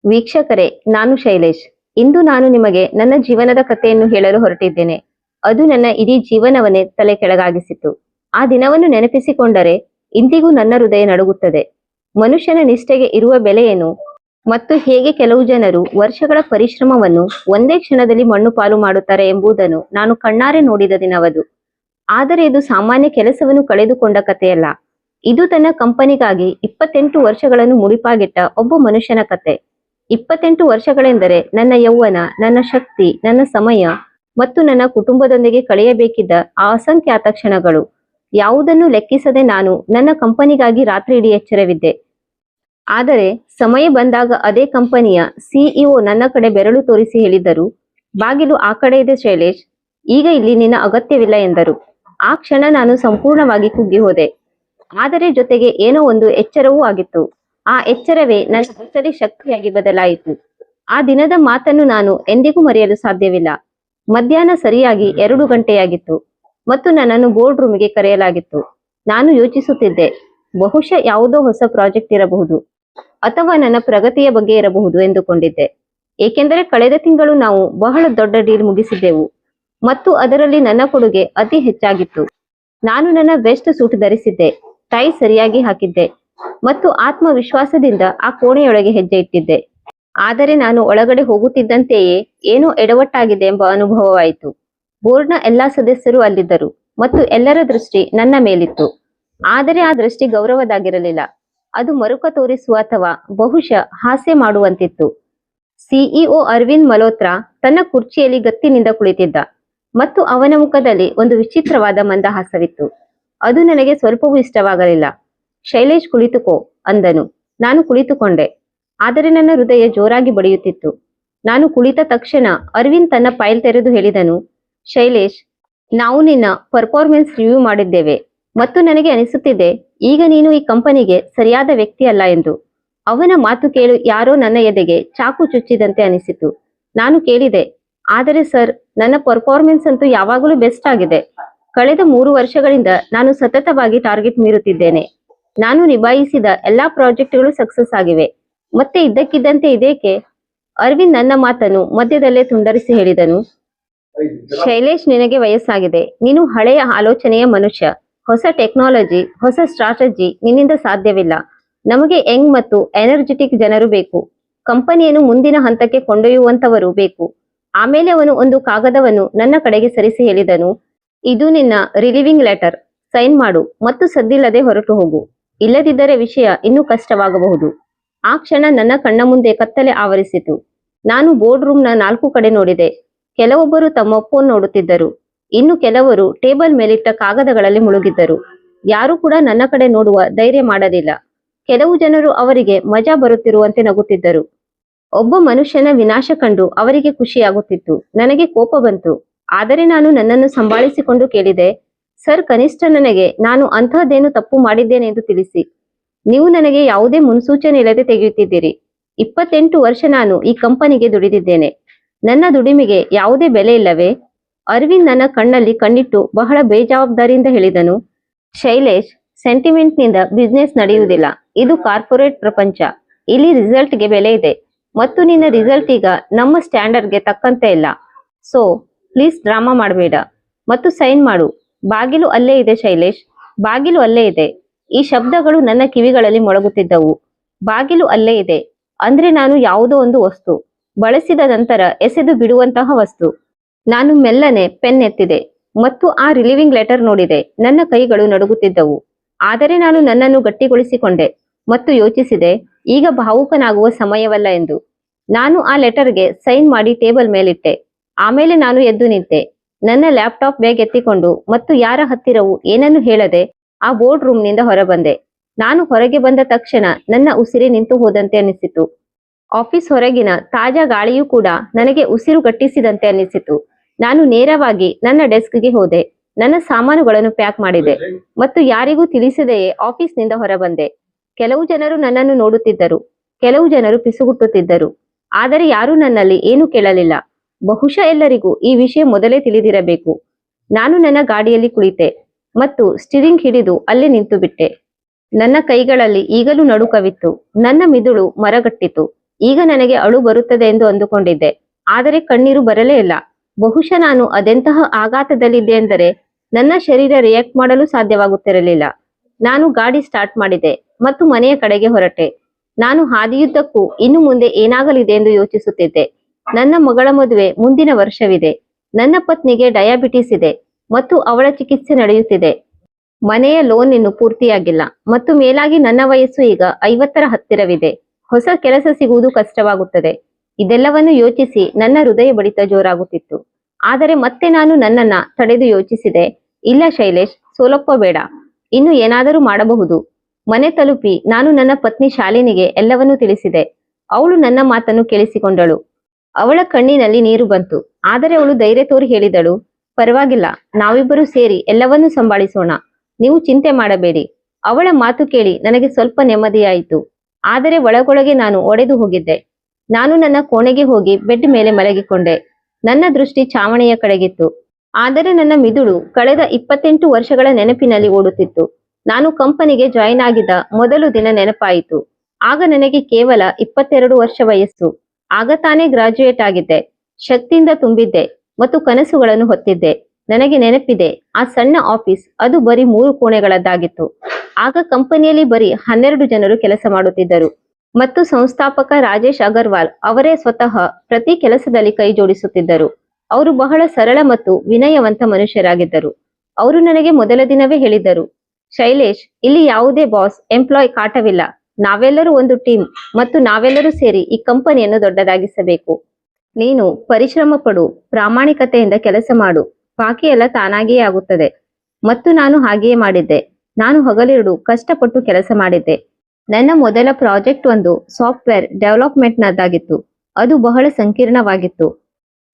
ವೀಕ್ಷಕರೇ, ನಾನು ಶೈಲೇಶ್. ಇಂದು ನಾನು ನಿಮಗೆ ನನ್ನ ಜೀವನದ ಕಥೆಯನ್ನು ಹೇಳಲು ಹೊರಟಿದ್ದೇನೆ. ಅದು ನನ್ನ ಇಡೀ ಜೀವನವನ್ನೇ ತಲೆ ಕೆಳಗಾಗಿಸಿತು. ಆ ದಿನವನ್ನು ನೆನಪಿಸಿಕೊಂಡರೆ ಇಂದಿಗೂ ನನ್ನ ಹೃದಯ ನಡುಗುತ್ತದೆ. ಮನುಷ್ಯನ ನಿಷ್ಠೆಗೆ ಇರುವ ಬೆಲೆಯನ್ನು ಮತ್ತು ಹೇಗೆ ಕೆಲವು ಜನರು ವರ್ಷಗಳ ಪರಿಶ್ರಮವನ್ನು ಒಂದೇ ಕ್ಷಣದಲ್ಲಿ ಮಣ್ಣು ಪಾಲು ಮಾಡುತ್ತಾರೆ ಎಂಬುದನ್ನು ನಾನು ಕಣ್ಣಾರೆ ನೋಡಿದ ದಿನವದು. ಆದರೆ ಇದು ಸಾಮಾನ್ಯ ಕೆಲಸವನ್ನು ಕಳೆದುಕೊಂಡ ಕಥೆಯಲ್ಲ. ಇದು ತನ್ನ ಕಂಪನಿಗಾಗಿ 28 ವರ್ಷಗಳನ್ನು ಮುಡಿಪಾಗಿಟ್ಟ ಒಬ್ಬ ಮನುಷ್ಯನ ಕತೆ. 28 ವರ್ಷಗಳೆಂದರೆ ನನ್ನ ಯೌವನ, ನನ್ನ ಶಕ್ತಿ, ನನ್ನ ಸಮಯ ಮತ್ತು ನನ್ನ ಕುಟುಂಬದೊಂದಿಗೆ ಕಳೆಯಬೇಕಿದ್ದ ಆ ಅಸಂಖ್ಯಾತ ಕ್ಷಣಗಳು. ಯಾವುದನ್ನು ಲೆಕ್ಕಿಸದೆ ನಾನು ನನ್ನ ಕಂಪನಿಗಾಗಿ ರಾತ್ರಿ ಇಡೀ ಎಚ್ಚರವಿದ್ದೆ. ಆದರೆ ಸಮಯ ಬಂದಾಗ ಅದೇ ಕಂಪನಿಯ ಸಿಇಒ ನನ್ನ ಕಡೆ ಬೆರಳು ತೋರಿಸಿ ಹೇಳಿದ್ದರು, ಬಾಗಿಲು ಆ ಕಡೆ ಇದೆ ಶೈಲೇಶ್, ಈಗ ಇಲ್ಲಿ ನಿನ್ನ ಅಗತ್ಯವಿಲ್ಲ ಎಂದರು. ಆ ಕ್ಷಣ ನಾನು ಸಂಪೂರ್ಣವಾಗಿ ಕುಗ್ಗಿ ಹೋದೆ. ಆದರೆ ಜೊತೆಗೆ ಏನೋ ಒಂದು ಎಚ್ಚರವೂ ಆಗಿತ್ತು. ಆ ಎಚ್ಚರವೇ ನನ್ನ ಅಸಲಿ ಶಕ್ತಿಯಾಗಿ ಬದಲಾಯಿತು. ಆ ದಿನದ ಮಾತನ್ನು ನಾನು ಎಂದಿಗೂ ಮರೆಯಲು ಸಾಧ್ಯವಿಲ್ಲ. ಮಧ್ಯಾಹ್ನ ಸರಿಯಾಗಿ 2 ಗಂಟೆಯಾಗಿತ್ತು ಮತ್ತು ನನ್ನನ್ನು ಬೋರ್ಡ್ ರೂಮಿಗೆ ಕರೆಯಲಾಗಿತ್ತು. ನಾನು ಯೋಚಿಸುತ್ತಿದ್ದೆ, ಬಹುಶಃ ಯಾವುದೋ ಹೊಸ ಪ್ರಾಜೆಕ್ಟ್ ಇರಬಹುದು ಅಥವಾ ನನ್ನ ಪ್ರಗತಿಯ ಬಗ್ಗೆ ಇರಬಹುದು ಎಂದುಕೊಂಡಿದ್ದೆ. ಏಕೆಂದರೆ ಕಳೆದ ತಿಂಗಳು ನಾವು ಬಹಳ ದೊಡ್ಡ ಡೀಲ್ ಮುಗಿಸಿದ್ದೆವು ಮತ್ತು ಅದರಲ್ಲಿ ನನ್ನ ಕೊಡುಗೆ ಅತಿ ಹೆಚ್ಚಾಗಿತ್ತು. ನಾನು ನನ್ನ ಬೆಸ್ಟ್ ಸೂಟ್ ಧರಿಸಿದ್ದೆ, ಟೈ ಸರಿಯಾಗಿ ಹಾಕಿದ್ದೆ ಮತ್ತು ಆತ್ಮವಿಶ್ವಾಸದಿಂದ ಆ ಕೋಣೆಯೊಳಗೆ ಹೆಜ್ಜೆ ಇಟ್ಟಿದ್ದೆ. ಆದರೆ ನಾನು ಒಳಗಡೆ ಹೋಗುತ್ತಿದ್ದಂತೆಯೇ ಏನೋ ಎಡವಟ್ಟಾಗಿದೆ ಎಂಬ ಅನುಭವವಾಯಿತು. ಬೋರ್ಡ್ನ ಎಲ್ಲಾ ಸದಸ್ಯರು ಅಲ್ಲಿದ್ದರು ಮತ್ತು ಎಲ್ಲರ ದೃಷ್ಟಿ ನನ್ನ ಮೇಲಿತ್ತು. ಆದರೆ ಆ ದೃಷ್ಟಿ ಗೌರವದಾಗಿರಲಿಲ್ಲ. ಅದು ಮರುಕ ತೋರಿಸುವ ಅಥವಾ ಬಹುಶಃ ಹಾಸ್ಯ ಮಾಡುವಂತಿತ್ತು. ಸಿಇಒ ಅರವಿಂದ್ ಮಲ್ಹೋತ್ರಾ ತನ್ನ ಕುರ್ಚಿಯಲ್ಲಿ ಗತ್ತಿನಿಂದ ಕುಳಿತಿದ್ದ ಮತ್ತು ಅವನ ಮುಖದಲ್ಲಿ ಒಂದು ವಿಚಿತ್ರವಾದ ಮಂದಹಾಸವಿತ್ತು. ಅದು ನನಗೆ ಸ್ವಲ್ಪವೂ ಇಷ್ಟವಾಗಲಿಲ್ಲ. ಶೈಲೇಶ್, ಕುಳಿತುಕೋ ಅಂದನು. ನಾನು ಕುಳಿತುಕೊಂಡೆ. ಆದರೆ ನನ್ನ ಹೃದಯ ಜೋರಾಗಿ ಬಡಿಯುತ್ತಿತ್ತು. ನಾನು ಕುಳಿತ ತಕ್ಷಣ ಅರವಿಂದ್ ತನ್ನ ಫೈಲ್ ತೆರೆದು ಹೇಳಿದನು, ಶೈಲೇಶ್, ನಾವು ನಿನ್ನ ಪರ್ಫಾರ್ಮೆನ್ಸ್ ರಿವ್ಯೂ ಮಾಡಿದ್ದೇವೆ ಮತ್ತು ನನಗೆ ಅನಿಸುತ್ತಿದೆ ಈಗ ನೀನು ಈ ಕಂಪನಿಗೆ ಸರಿಯಾದ ವ್ಯಕ್ತಿ ಅಲ್ಲ ಎಂದು. ಅವನ ಮಾತು ಕೇಳು ಯಾರೋ ನನ್ನ ಎದೆಗೆ ಚಾಕು ಚುಚ್ಚಿದಂತೆ ಅನಿಸಿತು. ನಾನು ಕೇಳಿದೆ, ಆದರೆ ಸರ್, ನನ್ನ ಪರ್ಫಾರ್ಮೆನ್ಸ್ ಅಂತೂ ಯಾವಾಗಲೂ ಬೆಸ್ಟ್ ಆಗಿದೆ. ಕಳೆದ 3 ವರ್ಷಗಳಿಂದ ನಾನು ಸತತವಾಗಿ ಟಾರ್ಗೆಟ್ ಮೀರುತ್ತಿದ್ದೇನೆ. ನಾನು ನಿಭಾಯಿಸಿದ ಎಲ್ಲಾ ಪ್ರಾಜೆಕ್ಟ್ಗಳು ಸಕ್ಸಸ್ ಆಗಿವೆ. ಮತ್ತೆ ಇದ್ದಕ್ಕಿದ್ದಂತೆ ಇದೇಕೆ? ಅರವಿಂದ್ ನನ್ನ ಮಾತನ್ನು ಮಧ್ಯದಲ್ಲೇ ತುಂಡರಿಸಿ ಹೇಳಿದನು, ಶೈಲೇಶ್, ನಿನಗೆ ವಯಸ್ಸಾಗಿದೆ. ನೀನು ಹಳೆಯ ಆಲೋಚನೆಯ ಮನುಷ್ಯ. ಹೊಸ ಟೆಕ್ನಾಲಜಿ, ಹೊಸ ಸ್ಟ್ರಾಟಜಿ ನಿನ್ನಿಂದ ಸಾಧ್ಯವಿಲ್ಲ. ನಮಗೆ ಯಂಗ್ ಮತ್ತು ಎನರ್ಜೆಟಿಕ್ ಜನರು ಬೇಕು. ಕಂಪನಿಯನ್ನು ಮುಂದಿನ ಹಂತಕ್ಕೆ ಕೊಂಡೊಯ್ಯುವಂತವರು ಬೇಕು. ಆಮೇಲೆ ಅವನು ಒಂದು ಕಾಗದವನ್ನು ನನ್ನ ಕಡೆಗೆ ಸರಿಸಿ ಹೇಳಿದನು, ಇದು ನಿನ್ನ ರಿಲೀವಿಂಗ್ ಲೆಟರ್. ಸೈನ್ ಮಾಡು ಮತ್ತು ಸದ್ದಿಲ್ಲದೆ ಹೊರಟು ಹೋಗು. ಇಲ್ಲದಿದ್ದರೆ ವಿಷಯ ಇನ್ನೂ ಕಷ್ಟವಾಗಬಹುದು. ಆ ಕ್ಷಣ ನನ್ನ ಕಣ್ಣ ಮುಂದೆ ಕತ್ತಲೆ ಆವರಿಸಿತು. ನಾನು ಬೋರ್ಡ್ ರೂಮ್ನ 4 ಕಡೆ ನೋಡಿದೆ. ಕೆಲವೊಬ್ಬರು ತಮ್ಮ ಫೋನ್ ನೋಡುತ್ತಿದ್ದರು. ಇನ್ನು ಕೆಲವರು ಟೇಬಲ್ ಮೇಲಿಟ್ಟ ಕಾಗದಗಳಲ್ಲಿ ಮುಳುಗಿದ್ದರು. ಯಾರು ಕೂಡ ನನ್ನ ಕಡೆ ನೋಡುವ ಧೈರ್ಯ ಮಾಡಲಿಲ್ಲ. ಕೆಲವು ಜನರು ಅವರಿಗೆ ಮಜಾ ಬರುತ್ತಿರುವಂತೆ ನಗುತ್ತಿದ್ದರು. ಒಬ್ಬ ಮನುಷ್ಯನ ವಿನಾಶ ಕಂಡು ಅವರಿಗೆ ಖುಷಿಯಾಗುತ್ತಿತ್ತು. ನನಗೆ ಕೋಪ ಬಂತು. ಆದರೆ ನಾನು ನನ್ನನ್ನು ಸಂಭಾಳಿಸಿಕೊಂಡು ಕೇಳಿದೆ, ಸರ್, ಕನಿಷ್ಠ ನನಗೆ ನಾನು ಅಂತಹದ್ದೇನು ತಪ್ಪು ಮಾಡಿದ್ದೇನೆ ಎಂದು ತಿಳಿಸಿ. ನೀವು ನನಗೆ ಯಾವುದೇ ಮುನ್ಸೂಚನೆ ಇಲ್ಲದೆ ತೆಗೆಯುತ್ತಿದ್ದೀರಿ. 28 ವರ್ಷ ನಾನು ಈ ಕಂಪನಿಗೆ ದುಡಿದಿದ್ದೇನೆ. ನನ್ನ ದುಡಿಮೆಗೆ ಯಾವುದೇ ಬೆಲೆ ಇಲ್ಲವೇ? ಅರವಿಂದ್ ನನ್ನ ಕಣ್ಣಲ್ಲಿ ಕಣ್ಣಿಟ್ಟು ಬಹಳ ಬೇಜವಾಬ್ದಾರಿಯಿಂದ ಹೇಳಿದನು, ಶೈಲೇಶ್, ಸೆಂಟಿಮೆಂಟ್ನಿಂದ ಬಿಸ್ನೆಸ್ ನಡೆಯುವುದಿಲ್ಲ. ಇದು ಕಾರ್ಪೊರೇಟ್ ಪ್ರಪಂಚ. ಇಲ್ಲಿ ರಿಸಲ್ಟ್ಗೆ ಬೆಲೆ ಇದೆ ಮತ್ತು ನಿನ್ನ ರಿಸಲ್ಟ್ ಈಗ ನಮ್ಮ ಸ್ಟ್ಯಾಂಡರ್ಡ್ಗೆ ತಕ್ಕಂತೆ ಇಲ್ಲ. ಸೊ ಪ್ಲೀಸ್ ಡ್ರಾಮಾ ಮಾಡಬೇಡ ಮತ್ತು ಸೈನ್ ಮಾಡು. ಬಾಗಿಲು ಅಲ್ಲೇ ಇದೆ ಶೈಲೇಶ್, ಬಾಗಿಲು ಅಲ್ಲೇ ಇದೆ. ಈ ಶಬ್ದಗಳು ನನ್ನ ಕಿವಿಗಳಲ್ಲಿ ಮೊಳಗುತ್ತಿದ್ದವು. ಬಾಗಿಲು ಅಲ್ಲೇ ಇದೆ ಅಂದ್ರೆ ನಾನು ಯಾವುದೋ ಒಂದು ವಸ್ತು, ಬಳಸಿದ ನಂತರ ಎಸೆದು ಬಿಡುವಂತಹ ವಸ್ತು. ನಾನು ಮೆಲ್ಲನೆ ಪೆನ್ ಎತ್ತಿದೆ ಮತ್ತು ಆ ರಿಲೀವಿಂಗ್ ಲೆಟರ್ ನೋಡಿದೆ. ನನ್ನ ಕೈಗಳು ನಡುಗುತ್ತಿದ್ದವು. ಆದರೆ ನಾನು ನನ್ನನ್ನು ಗಟ್ಟಿಗೊಳಿಸಿಕೊಂಡೆ ಮತ್ತು ಯೋಚಿಸಿದೆ, ಈಗ ಭಾವುಕನಾಗುವ ಸಮಯವಲ್ಲ ಎಂದು. ನಾನು ಆ ಲೆಟರ್ಗೆ ಸೈನ್ ಮಾಡಿ ಟೇಬಲ್ ಮೇಲಿಟ್ಟೆ. ಆಮೇಲೆ ನಾನು ಎದ್ದು ನಿಂತೆ. ನನ್ನ ಲ್ಯಾಪ್ಟಾಪ್ ಬ್ಯಾಗ್ ಎತ್ತಿಕೊಂಡು ಮತ್ತು ಯಾರ ಹತ್ತಿರವೂ ಏನನ್ನು ಹೇಳದೆ ಆ ಬೋರ್ಡ್ ರೂಮ್ನಿಂದ ಹೊರಬಂದೆ. ನಾನು ಹೊರಗೆ ಬಂದ ತಕ್ಷಣ ನನ್ನ ಉಸಿರೇ ನಿಂತು ಹೋದಂತೆ ಅನಿಸಿತು. ಆಫೀಸ್ ಹೊರಗಿನ ತಾಜಾ ಗಾಳಿಯೂ ಕೂಡ ನನಗೆ ಉಸಿರು ಗಟ್ಟಿಸಿದಂತೆ ಅನಿಸಿತು. ನಾನು ನೇರವಾಗಿ ನನ್ನ ಡೆಸ್ಕ್ಗೆ ಹೋದೆ. ನನ್ನ ಸಾಮಾನುಗಳನ್ನು ಪ್ಯಾಕ್ ಮಾಡಿದೆ ಮತ್ತು ಯಾರಿಗೂ ತಿಳಿಸದೆಯೇ ಆಫೀಸ್ನಿಂದ ಹೊರಬಂದೆ. ಕೆಲವು ಜನರು ನನ್ನನ್ನು ನೋಡುತ್ತಿದ್ದರು, ಕೆಲವು ಜನರು ಪಿಸುಗುಟ್ಟುತ್ತಿದ್ದರು. ಆದರೆ ಯಾರೂ ನನ್ನಲ್ಲಿ ಏನೂ ಕೇಳಲಿಲ್ಲ. ಬಹುಶಃ ಎಲ್ಲರಿಗೂ ಈ ವಿಷಯ ಮೊದಲೇ ತಿಳಿದಿರಬೇಕು. ನಾನು ನನ್ನ ಗಾಡಿಯಲ್ಲಿ ಕುಳಿತೆ ಮತ್ತು ಸ್ಟೀರಿಂಗ್ ಹಿಡಿದು ಅಲ್ಲೇ ನಿಂತು ಬಿಟ್ಟೆ. ನನ್ನ ಕೈಗಳಲ್ಲಿ ಈಗಲೂ ನಡುಕವಿತ್ತು. ನನ್ನ ಮಿದುಳು ಮರಗಟ್ಟಿತು. ಈಗ ನನಗೆ ಅಳು ಬರುತ್ತದೆ ಎಂದು ಅಂದುಕೊಂಡಿದ್ದೆ, ಆದರೆ ಕಣ್ಣೀರು ಬರಲೇ ಇಲ್ಲ. ಬಹುಶಃ ನಾನು ಅದೆಂತಹ ಆಘಾತದಲ್ಲಿದ್ದೆ ಎಂದರೆ ನನ್ನ ಶರೀರ ರಿಯಾಕ್ಟ್ ಮಾಡಲು ಸಾಧ್ಯವಾಗುತ್ತಿರಲಿಲ್ಲ. ನಾನು ಗಾಡಿ ಸ್ಟಾರ್ಟ್ ಮಾಡಿದೆ ಮತ್ತು ಮನೆಯ ಕಡೆಗೆ ಹೊರಟೆ. ನಾನು ಹಾದಿಯುದ್ದಕ್ಕೂ ಇನ್ನು ಮುಂದೆ ಏನಾಗಲಿದೆ ಎಂದು ಯೋಚಿಸುತ್ತಿದ್ದೆ. ನನ್ನ ಮಗಳ ಮದುವೆ ಮುಂದಿನ ವರ್ಷವಿದೆ. ನನ್ನ ಪತ್ನಿಗೆ ಡಯಾಬಿಟಿಸ್ ಇದೆ ಮತ್ತು ಅವಳ ಚಿಕಿತ್ಸೆ ನಡೆಯುತ್ತಿದೆ. ಮನೆಯ ಲೋನ್ ಇನ್ನು ಪೂರ್ತಿಯಾಗಿಲ್ಲ ಮತ್ತು ಮೇಲಾಗಿ ನನ್ನ ವಯಸ್ಸು ಈಗ 50ರ ಹತ್ತಿರವಿದೆ. ಹೊಸ ಕೆಲಸ ಸಿಗುವುದು ಕಷ್ಟವಾಗುತ್ತದೆ. ಇದೆಲ್ಲವನ್ನು ಯೋಚಿಸಿ ನನ್ನ ಹೃದಯ ಬಡಿತ ಜೋರಾಗುತ್ತಿತ್ತು. ಆದರೆ ಮತ್ತೆ ನಾನು ನನ್ನನ್ನ ತಡೆದು ಯೋಚಿಸಿದೆ, ಇಲ್ಲ ಶೈಲೇಶ್, ಸೋಲೊಪ್ಪಬೇಡ, ಇನ್ನು ಏನಾದರೂ ಮಾಡಬಹುದು. ಮನೆ ತಲುಪಿ ನಾನು ನನ್ನ ಪತ್ನಿ ಶಾಲಿನಿಗೆ ಎಲ್ಲವನ್ನೂ ತಿಳಿಸಿದೆ. ಅವಳು ನನ್ನ ಮಾತನ್ನು ಕೇಳಿಸಿಕೊಂಡಳು. ಅವಳ ಕಣ್ಣಿನಲ್ಲಿ ನೀರು ಬಂತು. ಆದರೆ ಅವಳು ಧೈರ್ಯ ತೋರಿ ಹೇಳಿದಳು, ಪರವಾಗಿಲ್ಲ, ನಾವಿಬ್ಬರು ಸೇರಿ ಎಲ್ಲವನ್ನೂ ಸಂಭಾಳಿಸೋಣ, ನೀವು ಚಿಂತೆ ಮಾಡಬೇಡಿ. ಅವಳ ಮಾತು ಕೇಳಿ ನನಗೆ ಸ್ವಲ್ಪ ನೆಮ್ಮದಿಯಾಯಿತು. ಆದರೆ ಒಳಗೊಳಗೆ ನಾನು ಒಡೆದು ಹೋಗಿದ್ದೆ. ನಾನು ನನ್ನ ಕೋಣೆಗೆ ಹೋಗಿ ಬೆಡ್ ಮೇಲೆ ಮಲಗಿಕೊಂಡೆ. ನನ್ನ ದೃಷ್ಟಿ ಚಾವಣಿಯ ಕಡೆಗಿತ್ತು. ಆದರೆ ನನ್ನ ಮಿದುಳು ಕಳೆದ 28 ವರ್ಷಗಳ ನೆನಪಿನಲ್ಲಿ ಓಡುತ್ತಿತ್ತು. ನಾನು ಕಂಪನಿಗೆ ಜಾಯಿನ್ ಆಗಿದ್ದ ಮೊದಲು ದಿನ ನೆನಪಾಯಿತು. ಆಗ ನನಗೆ ಕೇವಲ 22 ವರ್ಷ ವಯಸ್ಸು. ಆಗ ತಾನೇ ಗ್ರಾಜ್ಯುಯೇಟ್ ಆಗಿದ್ದೆ. ಶಕ್ತಿಯಿಂದ ತುಂಬಿದ್ದೆ ಮತ್ತು ಕನಸುಗಳನ್ನು ಹೊತ್ತಿದ್ದೆ. ನನಗೆ ನೆನಪಿದೆ, ಆ ಸಣ್ಣ ಆಫೀಸ್ ಅದು ಬರೀ 3 ಕೋಣೆಗಳದ್ದಾಗಿತ್ತು. ಆಗ ಕಂಪನಿಯಲ್ಲಿ ಬರೀ 12 ಜನರು ಕೆಲಸ ಮಾಡುತ್ತಿದ್ದರು ಮತ್ತು ಸಂಸ್ಥಾಪಕ ರಾಜೇಶ್ ಅಗರ್ವಾಲ್ ಅವರೇ ಸ್ವತಃ ಪ್ರತಿ ಕೆಲಸದಲ್ಲಿ ಕೈ ಜೋಡಿಸುತ್ತಿದ್ದರು. ಅವರು ಬಹಳ ಸರಳ ಮತ್ತು ವಿನಯವಂತ ಮನುಷ್ಯರಾಗಿದ್ದರು. ಅವರು ನನಗೆ ಮೊದಲ ದಿನವೇ ಹೇಳಿದ್ದರು, ಶೈಲೇಶ್, ಇಲ್ಲಿ ಯಾವುದೇ ಬಾಸ್ ಎಂಪ್ಲಾಯ್ ಕಾಟವಿಲ್ಲ. ನಾವೆಲ್ಲರೂ ಒಂದು ಟೀಮ್ ಮತ್ತು ನಾವೆಲ್ಲರೂ ಸೇರಿ ಈ ಕಂಪನಿಯನ್ನು ದೊಡ್ಡದಾಗಿಸಬೇಕು. ನೀನು ಪರಿಶ್ರಮ ಪಡು, ಪ್ರಾಮಾಣಿಕತೆಯಿಂದ ಕೆಲಸ ಮಾಡು, ಬಾಕಿ ಎಲ್ಲ ತಾನಾಗಿಯೇ ಆಗುತ್ತದೆ. ಮತ್ತು ನಾನು ಹಾಗೆಯೇ ಮಾಡಿದ್ದೆ. ನಾನು ಹಗಲಿರುಳು ಕಷ್ಟಪಟ್ಟು ಕೆಲಸ ಮಾಡಿದ್ದೆ. ನನ್ನ ಮೊದಲ ಪ್ರಾಜೆಕ್ಟ್ ಒಂದು ಸಾಫ್ಟ್ವೇರ್ ಡೆವಲಪ್ಮೆಂಟ್ನದ್ದಾಗಿತ್ತು. ಅದು ಬಹಳ ಸಂಕೀರ್ಣವಾಗಿತ್ತು.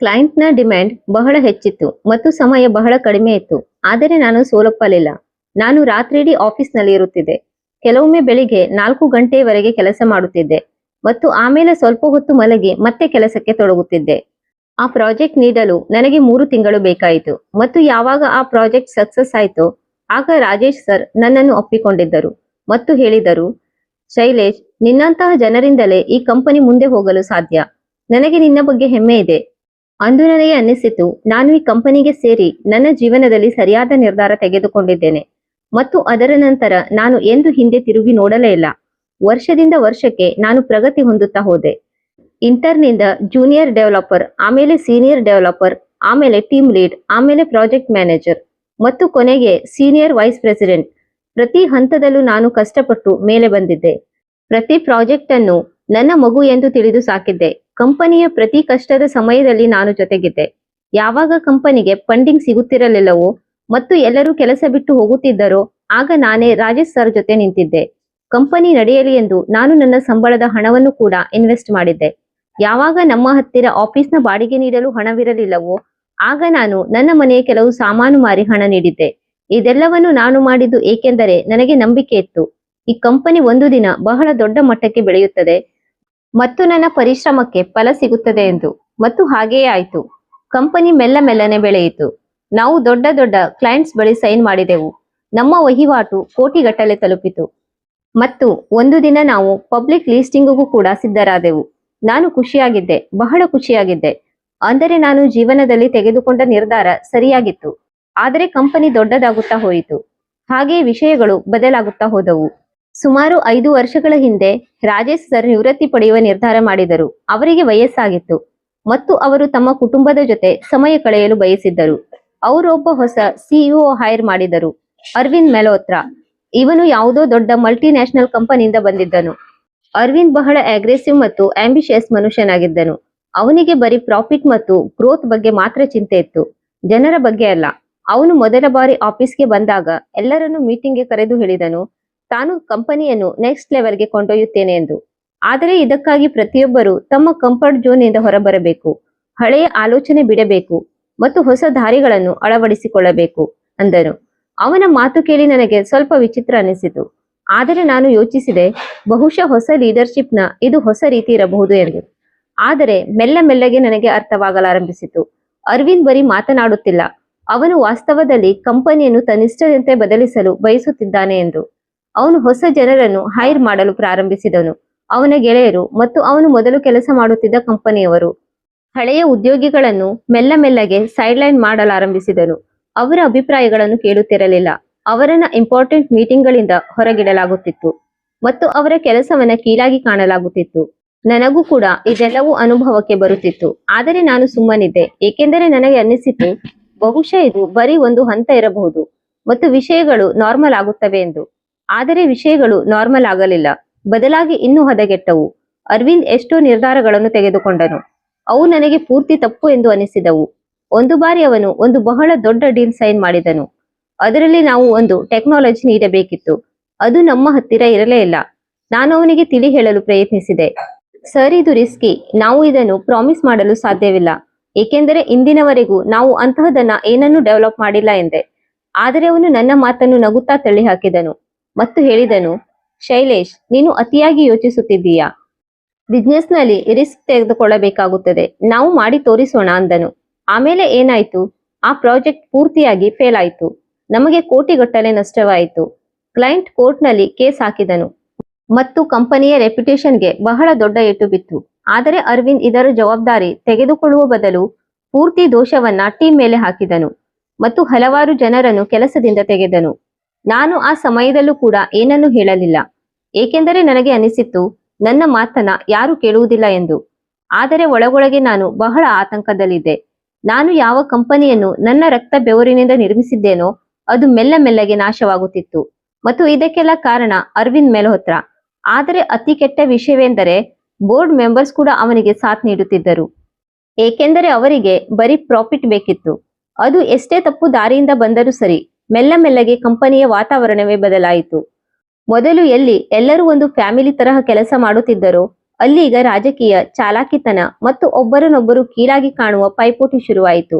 ಕ್ಲೈಂಟ್ನ ಡಿಮ್ಯಾಂಡ್ ಬಹಳ ಹೆಚ್ಚಿತ್ತು ಮತ್ತು ಸಮಯ ಬಹಳ ಕಡಿಮೆ ಇತ್ತು. ಆದರೆ ನಾನು ಸೋಲೊಪ್ಪಲಿಲ್ಲ. ನಾನು ರಾತ್ರಿಯಿಡೀ ಆಫೀಸ್ನಲ್ಲಿ ಇರುತ್ತಿದ್ದೆ. ಕೆಲವೊಮ್ಮೆ ಬೆಳಿಗ್ಗೆ 4 ಗಂಟೆಯವರೆಗೆ ಕೆಲಸ ಮಾಡುತ್ತಿದ್ದೆ ಮತ್ತು ಆಮೇಲೆ ಸ್ವಲ್ಪ ಹೊತ್ತು ಮಲಗಿ ಮತ್ತೆ ಕೆಲಸಕ್ಕೆ ತೊಡಗುತ್ತಿದ್ದೆ. ಆ ಪ್ರಾಜೆಕ್ಟ್ ನೀಡಲು ನನಗೆ 3 ತಿಂಗಳು ಬೇಕಾಯಿತು ಮತ್ತು ಯಾವಾಗ ಆ ಪ್ರಾಜೆಕ್ಟ್ ಸಕ್ಸಸ್ ಆಯಿತೋ ಆಗ ರಾಜೇಶ್ ಸರ್ ನನ್ನನ್ನು ಒಪ್ಪಿಕೊಂಡಿದ್ದರು ಮತ್ತು ಹೇಳಿದರು, ಶೈಲೇಶ್, ನಿನ್ನಂತಹ ಜನರಿಂದಲೇ ಈ ಕಂಪನಿ ಮುಂದೆ ಹೋಗಲು ಸಾಧ್ಯ. ನನಗೆ ನಿನ್ನ ಬಗ್ಗೆ ಹೆಮ್ಮೆ ಇದೆ. ಅಂದು ನನಗೆ ಅನ್ನಿಸಿತು, ನಾನು ಈ ಕಂಪನಿಗೆ ಸೇರಿ ನನ್ನ ಜೀವನದಲ್ಲಿ ಸರಿಯಾದ ನಿರ್ಧಾರ ತೆಗೆದುಕೊಂಡಿದ್ದೇನೆ ಮತ್ತು ಅದರ ನಂತರ ನಾನು ಎಂದು ಹಿಂದೆ ತಿರುಗಿ ನೋಡಲೇ ಇಲ್ಲ. ವರ್ಷದಿಂದ ವರ್ಷಕ್ಕೆ ನಾನು ಪ್ರಗತಿ ಹೊಂದುತ್ತಾ ಹೋದೆ. ಇಂಟರ್ನಿಂದ ಜೂನಿಯರ್ ಡೆವಲಪರ್, ಆಮೇಲೆ ಸೀನಿಯರ್ ಡೆವಲಪರ್, ಆಮೇಲೆ ಟೀಮ್ ಲೀಡ್, ಆಮೇಲೆ ಪ್ರಾಜೆಕ್ಟ್ ಮ್ಯಾನೇಜರ್ ಮತ್ತು ಕೊನೆಗೆ ಸೀನಿಯರ್ ವೈಸ್ ಪ್ರೆಸಿಡೆಂಟ್. ಪ್ರತಿ ಹಂತದಲ್ಲೂ ನಾನು ಕಷ್ಟಪಟ್ಟು ಮೇಲೆ ಬಂದಿದ್ದೆ. ಪ್ರತಿ ಪ್ರಾಜೆಕ್ಟ್ ಅನ್ನು ನನ್ನ ಮಗು ಎಂದು ತಿಳಿದು ಸಾಕಿದ್ದೆ. ಕಂಪನಿಯ ಪ್ರತಿ ಕಷ್ಟದ ಸಮಯದಲ್ಲಿ ನಾನು ಜೊತೆಗಿದ್ದೆ. ಯಾವಾಗ ಕಂಪನಿಗೆ ಫಂಡಿಂಗ್ ಸಿಗುತ್ತಿರಲಿಲ್ಲವೋ ಮತ್ತು ಎಲ್ಲರೂ ಕೆಲಸ ಬಿಟ್ಟು ಹೋಗುತ್ತಿದ್ದರೋ ಆಗ ನಾನೇ ರಾಜೇಶ್ ಸರ್ ಜೊತೆ ನಿಂತಿದ್ದೆ. ಕಂಪನಿ ನಡೆಯಲಿ ಎಂದು ನಾನು ನನ್ನ ಸಂಬಳದ ಹಣವನ್ನು ಕೂಡ ಇನ್ವೆಸ್ಟ್ ಮಾಡಿದ್ದೆ. ಯಾವಾಗ ನಮ್ಮ ಹತ್ತಿರ ಆಫೀಸ್ನ ಬಾಡಿಗೆ ನೀಡಲು ಹಣವಿರಲಿಲ್ಲವೋ ಆಗ ನಾನು ನನ್ನ ಮನೆಯ ಕೆಲವು ಸಾಮಾನು ಮಾರಿ ಹಣ ನೀಡಿದ್ದೆ. ಇದೆಲ್ಲವನ್ನು ನಾನು ಮಾಡಿದ್ದು ಏಕೆಂದರೆ ನನಗೆ ನಂಬಿಕೆ ಇತ್ತು, ಈ ಕಂಪನಿ ಒಂದು ದಿನ ಬಹಳ ದೊಡ್ಡ ಮಟ್ಟಕ್ಕೆ ಬೆಳೆಯುತ್ತದೆ ಮತ್ತು ನನ್ನ ಪರಿಶ್ರಮಕ್ಕೆ ಫಲ ಸಿಗುತ್ತದೆ ಎಂದು. ಮತ್ತು ಹಾಗೆಯೇ ಆಯಿತು. ಕಂಪನಿ ಮೆಲ್ಲ ಮೆಲ್ಲನೆ ಬೆಳೆಯಿತು. ನಾವು ದೊಡ್ಡ ದೊಡ್ಡ ಕ್ಲೈಂಟ್ಸ್ ಬಳಿ ಸೈನ್ ಮಾಡಿದೆವು. ನಮ್ಮ ವಹಿವಾಟು ಕೋಟಿಗಟ್ಟಲೆ ತಲುಪಿತು ಮತ್ತು ಒಂದು ದಿನ ನಾವು ಪಬ್ಲಿಕ್ ಲೀಸ್ಟಿಂಗಿಗೂ ಕೂಡ ಸಿದ್ಧರಾದೆವು. ನಾನು ಖುಷಿಯಾಗಿದ್ದೆ, ಬಹಳ ಖುಷಿಯಾಗಿದ್ದೆ. ಅಂದರೆ ನಾನು ಜೀವನದಲ್ಲಿ ತೆಗೆದುಕೊಂಡ ನಿರ್ಧಾರ ಸರಿಯಾಗಿತ್ತು. ಆದರೆ ಕಂಪನಿ ದೊಡ್ಡದಾಗುತ್ತಾ ಹೋಯಿತು. ಹಾಗೆಯೇ ವಿಷಯಗಳು ಬದಲಾಗುತ್ತಾ ಹೋದವು. ಸುಮಾರು 5 ವರ್ಷಗಳ ಹಿಂದೆ ರಾಜೇಶ್ ಸರ್ ನಿವೃತ್ತಿ ಪಡೆಯುವ ನಿರ್ಧಾರ ಮಾಡಿದರು. ಅವರಿಗೆ ವಯಸ್ಸಾಗಿತ್ತು ಮತ್ತು ಅವರು ತಮ್ಮ ಕುಟುಂಬದ ಜೊತೆ ಸಮಯ ಕಳೆಯಲು ಬಯಸಿದ್ದರು. ಅವರು ಒಬ್ಬ ಹೊಸ ಸಿಇಒ ಹೈರ್ ಮಾಡಿದರು, ಅರವಿಂದ್ ಮೆಲ್ಹೋತ್ರಾ. ಇವನು ಯಾವುದೋ ದೊಡ್ಡ ಮಲ್ಟಿನ್ಯಾಷನಲ್ ಕಂಪನಿಯಿಂದ ಬಂದಿದ್ದನು. ಅರವಿಂದ್ ಬಹಳ ಅಗ್ರೆಸಿವ್ ಮತ್ತು ಆಂಬಿಷಿಯಸ್ ಮನುಷ್ಯನಾಗಿದ್ದನು. ಅವನಿಗೆ ಬರೀ ಪ್ರಾಫಿಟ್ ಮತ್ತು ಗ್ರೋತ್ ಬಗ್ಗೆ ಮಾತ್ರ ಚಿಂತೆ ಇತ್ತು, ಜನರ ಬಗ್ಗೆ ಅಲ್ಲ. ಅವನು ಮೊದಲ ಬಾರಿ ಆಫೀಸ್ಗೆ ಬಂದಾಗ ಎಲ್ಲರನ್ನು ಮೀಟಿಂಗ್ಗೆ ಕರೆದು ಹೇಳಿದನು, ತಾನು ಕಂಪನಿಯನ್ನು ನೆಕ್ಸ್ಟ್ ಲೆವೆಲ್ಗೆ ಕೊಂಡೊಯ್ಯುತ್ತೇನೆ ಎಂದು. ಆದರೆ ಇದಕ್ಕಾಗಿ ಪ್ರತಿಯೊಬ್ಬರು ತಮ್ಮ ಕಂಫರ್ಟ್ ಝೋನ್ ನಿಂದ ಹೊರಬರಬೇಕು, ಹಳೆಯ ಆಲೋಚನೆ ಬಿಡಬೇಕು ಮತ್ತು ಹೊಸ ದಾರಿಗಳನ್ನು ಅಳವಡಿಸಿಕೊಳ್ಳಬೇಕು ಅಂದನು. ಅವನ ಮಾತು ಕೇಳಿ ನನಗೆ ಸ್ವಲ್ಪ ವಿಚಿತ್ರ ಅನಿಸಿತು. ಆದರೆ ನಾನು ಯೋಚಿಸಿದೆ, ಬಹುಶಃ ಹೊಸ ಲೀಡರ್ಶಿಪ್ನ ಇದು ಹೊಸ ರೀತಿ ಇರಬಹುದು ಎಂದು. ಆದರೆ ಮೆಲ್ಲ ಮೆಲ್ಲಗೆ ನನಗೆ ಅರ್ಥವಾಗಲಾರಂಭಿಸಿತು. ಅರವಿಂದ್ ಬರೀ ಮಾತನಾಡುತ್ತಿಲ್ಲ, ಅವನು ವಾಸ್ತವದಲ್ಲಿ ಕಂಪನಿಯನ್ನು ತನ್ನಿಷ್ಟದಂತೆ ಬದಲಿಸಲು ಬಯಸುತ್ತಿದ್ದಾನೆ ಎಂದು. ಅವನು ಹೊಸ ಜನರನ್ನು ಹೈರ್ ಮಾಡಲು ಪ್ರಾರಂಭಿಸಿದನು ಅವನ ಗೆಳೆಯರು ಮತ್ತು ಅವನು ಮೊದಲು ಕೆಲಸ ಮಾಡುತ್ತಿದ್ದ ಕಂಪನಿಯವರು ಹಳೆಯ ಉದ್ಯೋಗಿಗಳನ್ನು ಮೆಲ್ಲ ಮೆಲ್ಲಗೆ ಸೈಡ್ಲೈನ್ ಮಾಡಲಾರಂಭಿಸಿದನು. ಅವರ ಅಭಿಪ್ರಾಯಗಳನ್ನು ಕೇಳುತ್ತಿರಲಿಲ್ಲ. ಅವರನ್ನ ಇಂಪಾರ್ಟೆಂಟ್ ಮೀಟಿಂಗ್ಗಳಿಂದ ಹೊರಗಿಡಲಾಗುತ್ತಿತ್ತು ಮತ್ತು ಅವರ ಕೆಲಸವನ್ನ ಕೀಳಾಗಿ ಕಾಣಲಾಗುತ್ತಿತ್ತು. ನನಗೂ ಕೂಡ ಇದೆಲ್ಲವೂ ಅನುಭವಕ್ಕೆ ಬರುತ್ತಿತ್ತು. ಆದರೆ ನಾನು ಸುಮ್ಮನಿದ್ದೆ, ಏಕೆಂದರೆ ನನಗೆ ಅನ್ನಿಸಿತು ಬಹುಶಃ ಇದು ಬರೀ ಒಂದು ಹಂತ ಇರಬಹುದು ಮತ್ತು ವಿಷಯಗಳು ನಾರ್ಮಲ್ ಆಗುತ್ತವೆ ಎಂದು. ಆದರೆ ವಿಷಯಗಳು ನಾರ್ಮಲ್ ಆಗಲಿಲ್ಲ, ಬದಲಾಗಿ ಇನ್ನೂ ಹದಗೆಟ್ಟವು. ಅರವಿಂದ್ ಎಷ್ಟೋ ನಿರ್ಧಾರಗಳನ್ನು ತೆಗೆದುಕೊಂಡನು. ಅವು ನನಗೆ ಪೂರ್ತಿ ತಪ್ಪು ಎಂದು ಅನಿಸಿದವು. ಒಂದು ಬಾರಿ ಅವನು ಒಂದು ಬಹಳ ದೊಡ್ಡ ಡೀಲ್ ಸೈನ್ ಮಾಡಿದನು. ಅದರಲ್ಲಿ ನಾವು ಒಂದು ಟೆಕ್ನಾಲಜಿ ನೀಡಬೇಕಿತ್ತು. ಅದು ನಮ್ಮ ಹತ್ತಿರ ಇರಲೇ ಇಲ್ಲ. ನಾನು ಅವನಿಗೆ ತಿಳಿ ಹೇಳಲು ಪ್ರಯತ್ನಿಸಿದೆ, ಸರ್ ಇದು ರಿಸ್ಕಿ, ನಾವು ಇದನ್ನು ಪ್ರಾಮಿಸ್ ಮಾಡಲು ಸಾಧ್ಯವಿಲ್ಲ, ಏಕೆಂದರೆ ಇಂದಿನವರೆಗೂ ನಾವು ಅಂತಹದನ್ನ ಏನನ್ನೂ ಡೆವಲಪ್ ಮಾಡಿಲ್ಲ ಎಂದೆ. ಆದರೆ ಅವನು ನನ್ನ ಮಾತನ್ನು ನಗುತ್ತಾ ತಳ್ಳಿ ಹಾಕಿದನು ಮತ್ತು ಹೇಳಿದನು, ಶೈಲೇಶ್, ನೀನು ಅತಿಯಾಗಿ ಯೋಚಿಸುತ್ತಿದ್ದೀಯಾ. ಬಿಸ್ನೆಸ್ ನಲ್ಲಿ ರಿಸ್ಕ್ ತೆಗೆದುಕೊಳ್ಳಬೇಕಾಗುತ್ತದೆ, ನಾವು ಮಾಡಿ ತೋರಿಸೋಣ ಅಂದನು. ಆಮೇಲೆ ಏನಾಯ್ತು? ಆ ಪ್ರಾಜೆಕ್ಟ್ ಪೂರ್ತಿಯಾಗಿ ಫೇಲ್ ಆಯಿತು. ನಮಗೆ ಕೋಟಿಗಟ್ಟಲೆ ನಷ್ಟವಾಯಿತು. ಕ್ಲೈಂಟ್ ಕೋರ್ಟ್ನಲ್ಲಿ ಕೇಸ್ ಹಾಕಿದನು ಮತ್ತು ಕಂಪನಿಯ ರೆಪ್ಯುಟೇಷನ್ಗೆ ಬಹಳ ದೊಡ್ಡ ಏಟು ಬಿತ್ತು. ಆದರೆ ಅರವಿಂದ್ ಇದರ ಜವಾಬ್ದಾರಿ ತೆಗೆದುಕೊಳ್ಳುವ ಬದಲು ಪೂರ್ತಿ ದೋಷವನ್ನ ಟೀಮ್ ಮೇಲೆ ಹಾಕಿದನು ಮತ್ತು ಹಲವಾರು ಜನರನ್ನು ಕೆಲಸದಿಂದ ತೆಗೆದನು. ನಾನು ಆ ಸಮಯದಲ್ಲೂ ಕೂಡ ಏನನ್ನೂ ಹೇಳಲಿಲ್ಲ, ಏಕೆಂದರೆ ನನಗೆ ಅನಿಸಿತ್ತು ನನ್ನ ಮಾತನ್ನ ಯಾರು ಕೇಳುವುದಿಲ್ಲ ಎಂದು. ಆದರೆ ಒಳಗೊಳಗೆ ನಾನು ಬಹಳ ಆತಂಕದಲ್ಲಿದ್ದೆ. ನಾನು ಯಾವ ಕಂಪನಿಯನ್ನು ನನ್ನ ರಕ್ತ ಬೆವರಿನಿಂದ ನಿರ್ಮಿಸಿದ್ದೇನೋ ಅದು ಮೆಲ್ಲ ಮೆಲ್ಲಗೆ ನಾಶವಾಗುತ್ತಿತ್ತು ಮತ್ತು ಇದಕ್ಕೆಲ್ಲ ಕಾರಣ ಅರವಿಂದ್ ಮೆಲ್ಹೋತ್ರ. ಆದರೆ ಅತಿ ಕೆಟ್ಟ ವಿಷಯವೆಂದರೆ ಬೋರ್ಡ್ ಮೆಂಬರ್ಸ್ ಕೂಡ ಅವನಿಗೆ ಸಾಥ್ ನೀಡುತ್ತಿದ್ದರು, ಏಕೆಂದರೆ ಅವರಿಗೆ ಬರೀ ಪ್ರಾಫಿಟ್ ಬೇಕಿತ್ತು. ಅದು ಎಷ್ಟೇ ತಪ್ಪು ದಾರಿಯಿಂದ ಬಂದರೂ ಸರಿ, ಮೆಲ್ಲ ಮೆಲ್ಲಗೆ ಕಂಪನಿಯ ವಾತಾವರಣವೇ ಬದಲಾಯಿತು. ಮೊದಲು ಎಲ್ಲಿ ಎಲ್ಲರೂ ಒಂದು ಫ್ಯಾಮಿಲಿ ತರಹ ಕೆಲಸ ಮಾಡುತ್ತಿದ್ದರೋ ಅಲ್ಲಿ ಈಗ ರಾಜಕೀಯ ಚಾಲಾಕಿತನ ಮತ್ತು ಒಬ್ಬರನ್ನೊಬ್ಬರು ಕೀಳಾಗಿ ಕಾಣುವ ಪೈಪೋಟಿ ಶುರುವಾಯಿತು.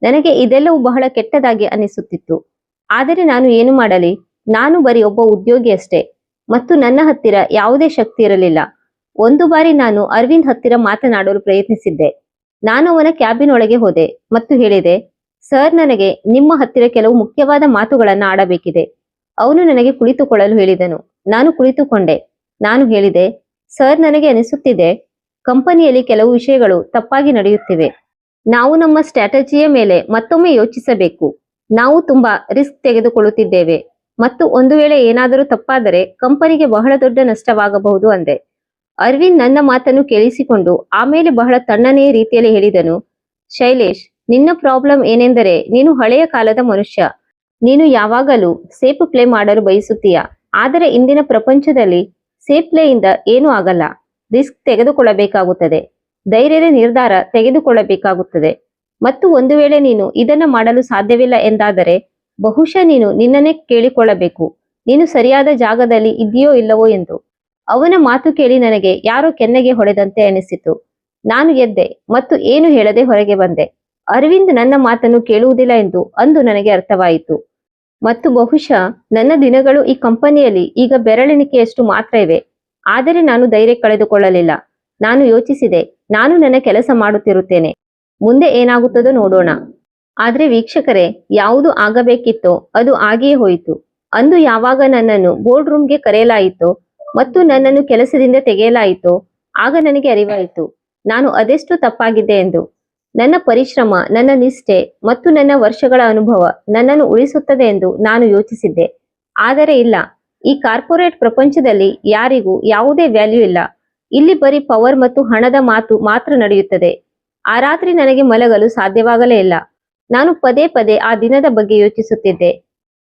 ನನಗೆ ಇದೆಲ್ಲವೂ ಬಹಳ ಕೆಟ್ಟದಾಗಿ ಅನಿಸುತ್ತಿತ್ತು. ಆದರೆ ನಾನು ಏನು ಮಾಡಲಿ? ನಾನು ಬರೀ ಒಬ್ಬ ಉದ್ಯೋಗಿ ಅಷ್ಟೇ ಮತ್ತು ನನ್ನ ಹತ್ತಿರ ಯಾವುದೇ ಶಕ್ತಿ ಇರಲಿಲ್ಲ. ಒಂದು ಬಾರಿ ನಾನು ಅರವಿಂದ್ ಹತ್ತಿರ ಮಾತನಾಡಲು ಪ್ರಯತ್ನಿಸಿದ್ದೆ. ನಾನು ಅವನ ಕ್ಯಾಬಿನ್ ಒಳಗೆ ಹೋದೆ ಮತ್ತು ಹೇಳಿದೆ, ಸರ್, ನನಗೆ ನಿಮ್ಮ ಹತ್ತಿರ ಕೆಲವು ಮುಖ್ಯವಾದ ಮಾತುಗಳನ್ನ ಆಡಬೇಕಿದೆ. ಅವನು ನನಗೆ ಕುಳಿತುಕೊಳ್ಳಲು ಹೇಳಿದನು. ನಾನು ಕುಳಿತುಕೊಂಡೆ. ನಾನು ಹೇಳಿದೆ, ಸರ್, ನನಗೆ ಅನಿಸುತ್ತಿದೆ ಕಂಪನಿಯಲ್ಲಿ ಕೆಲವು ವಿಷಯಗಳು ತಪ್ಪಾಗಿ ನಡೆಯುತ್ತಿವೆ. ನಾವು ನಮ್ಮ ಸ್ಟ್ರಾಟಜಿಯ ಮೇಲೆ ಮತ್ತೊಮ್ಮೆ ಯೋಚಿಸಬೇಕು. ನಾವು ತುಂಬಾ ರಿಸ್ಕ್ ತೆಗೆದುಕೊಳ್ಳುತ್ತಿದ್ದೇವೆ ಮತ್ತು ಒಂದು ವೇಳೆ ಏನಾದರೂ ತಪ್ಪಾದರೆ ಕಂಪನಿಗೆ ಬಹಳ ದೊಡ್ಡ ನಷ್ಟವಾಗಬಹುದು ಅಂದೆ. ಅರವಿಂದ್ ನನ್ನ ಮಾತನ್ನು ಕೇಳಿಸಿಕೊಂಡು ಆಮೇಲೆ ಬಹಳ ತಣ್ಣನೆಯ ರೀತಿಯಲ್ಲಿ ಹೇಳಿದನು, ಶೈಲೇಶ್, ನಿನ್ನ ಪ್ರಾಬ್ಲಮ್ ಏನೆಂದರೆ ನೀನು ಹಳೆಯ ಕಾಲದ ಮನುಷ್ಯ. ನೀನು ಯಾವಾಗಲೂ ಸೇಫ್ ಪ್ಲೇ ಮಾಡಲು ಬಯಸುತ್ತೀಯ. ಆದರೆ ಇಂದಿನ ಪ್ರಪಂಚದಲ್ಲಿ ಸೇಫ್ ಪ್ಲೇಯಿಂದ ಏನೂ ಆಗಲ್ಲ. ರಿಸ್ಕ್ ತೆಗೆದುಕೊಳ್ಳಬೇಕಾಗುತ್ತದೆ, ಧೈರ್ಯದ ನಿರ್ಧಾರ ತೆಗೆದುಕೊಳ್ಳಬೇಕಾಗುತ್ತದೆ. ಮತ್ತು ಒಂದು ವೇಳೆ ನೀನು ಇದನ್ನ ಮಾಡಲು ಸಾಧ್ಯವಿಲ್ಲ ಎಂದಾದರೆ ಬಹುಶಃ ನೀನು ನಿನ್ನನ್ನೇ ಕೇಳಿಕೊಳ್ಳಬೇಕು, ನೀನು ಸರಿಯಾದ ಜಾಗದಲ್ಲಿ ಇದೆಯೋ ಇಲ್ಲವೋ ಎಂದು. ಅವನ ಮಾತು ಕೇಳಿ ನನಗೆ ಯಾರೋ ಕೆನ್ನೆಗೆ ಹೊಡೆದಂತೆ ಅನಿಸಿತು. ನಾನು ಎದ್ದೆ ಮತ್ತು ಏನು ಹೇಳದೆ ಹೊರಗೆ ಬಂದೆ. ಅರವಿಂದ್ ನನ್ನ ಮಾತನ್ನು ಕೇಳುವುದಿಲ್ಲ ಎಂದು ಅಂದು ನನಗೆ ಅರ್ಥವಾಯಿತು. ಮತ್ತು ಬಹುಶಃ ನನ್ನ ದಿನಗಳು ಈ ಕಂಪನಿಯಲ್ಲಿ ಈಗ ಬೆರಳೆಣಿಕೆಯಷ್ಟು ಮಾತ್ರ ಇವೆ. ಆದರೆ ನಾನು ಧೈರ್ಯ ಕಳೆದುಕೊಳ್ಳಲಿಲ್ಲ. ನಾನು ಯೋಚಿಸಿದೆ, ನಾನು ನನ್ನ ಕೆಲಸ ಮಾಡುತ್ತಿರುತ್ತೇನೆ, ಮುಂದೆ ಏನಾಗುತ್ತದೋ ನೋಡೋಣ. ಆದ್ರೆ ವೀಕ್ಷಕರೇ, ಯಾವುದು ಆಗಬೇಕಿತ್ತೋ ಅದು ಆಗಿಯೇ ಹೋಯಿತು. ಅಂದು ಯಾವಾಗ ನನ್ನನ್ನು ಬೋರ್ಡ್ ರೂಮ್ಗೆ ಕರೆಯಲಾಯಿತೋ ಮತ್ತು ನನ್ನನ್ನು ಕೆಲಸದಿಂದ ತೆಗೆಯಲಾಯಿತೋ ಆಗ ನನಗೆ ಅರಿವಾಯಿತು ನಾನು ಅದೆಷ್ಟು ತಪ್ಪಾಗಿದ್ದೆ ಎಂದು. ನನ್ನ ಪರಿಶ್ರಮ, ನನ್ನ ನಿಷ್ಠೆ ಮತ್ತು ನನ್ನ ವರ್ಷಗಳ ಅನುಭವ ನನ್ನನ್ನು ಉಳಿಸುತ್ತದೆ ಎಂದು ನಾನು ಯೋಚಿಸಿದ್ದೆ. ಆದರೆ ಇಲ್ಲ, ಈ ಕಾರ್ಪೊರೇಟ್ ಪ್ರಪಂಚದಲ್ಲಿ ಯಾರಿಗೂ ಯಾವುದೇ ವ್ಯಾಲ್ಯೂ ಇಲ್ಲ. ಇಲ್ಲಿ ಬರೀ ಪವರ್ ಮತ್ತು ಹಣದ ಮಾತು ಮಾತ್ರ ನಡೆಯುತ್ತದೆ. ಆ ರಾತ್ರಿ ನನಗೆ ಮಲಗಲು ಸಾಧ್ಯವಾಗಲೇ ಇಲ್ಲ. ನಾನು ಪದೇ ಪದೇ ಆ ದಿನದ ಬಗ್ಗೆ ಯೋಚಿಸುತ್ತಿದ್ದೆ.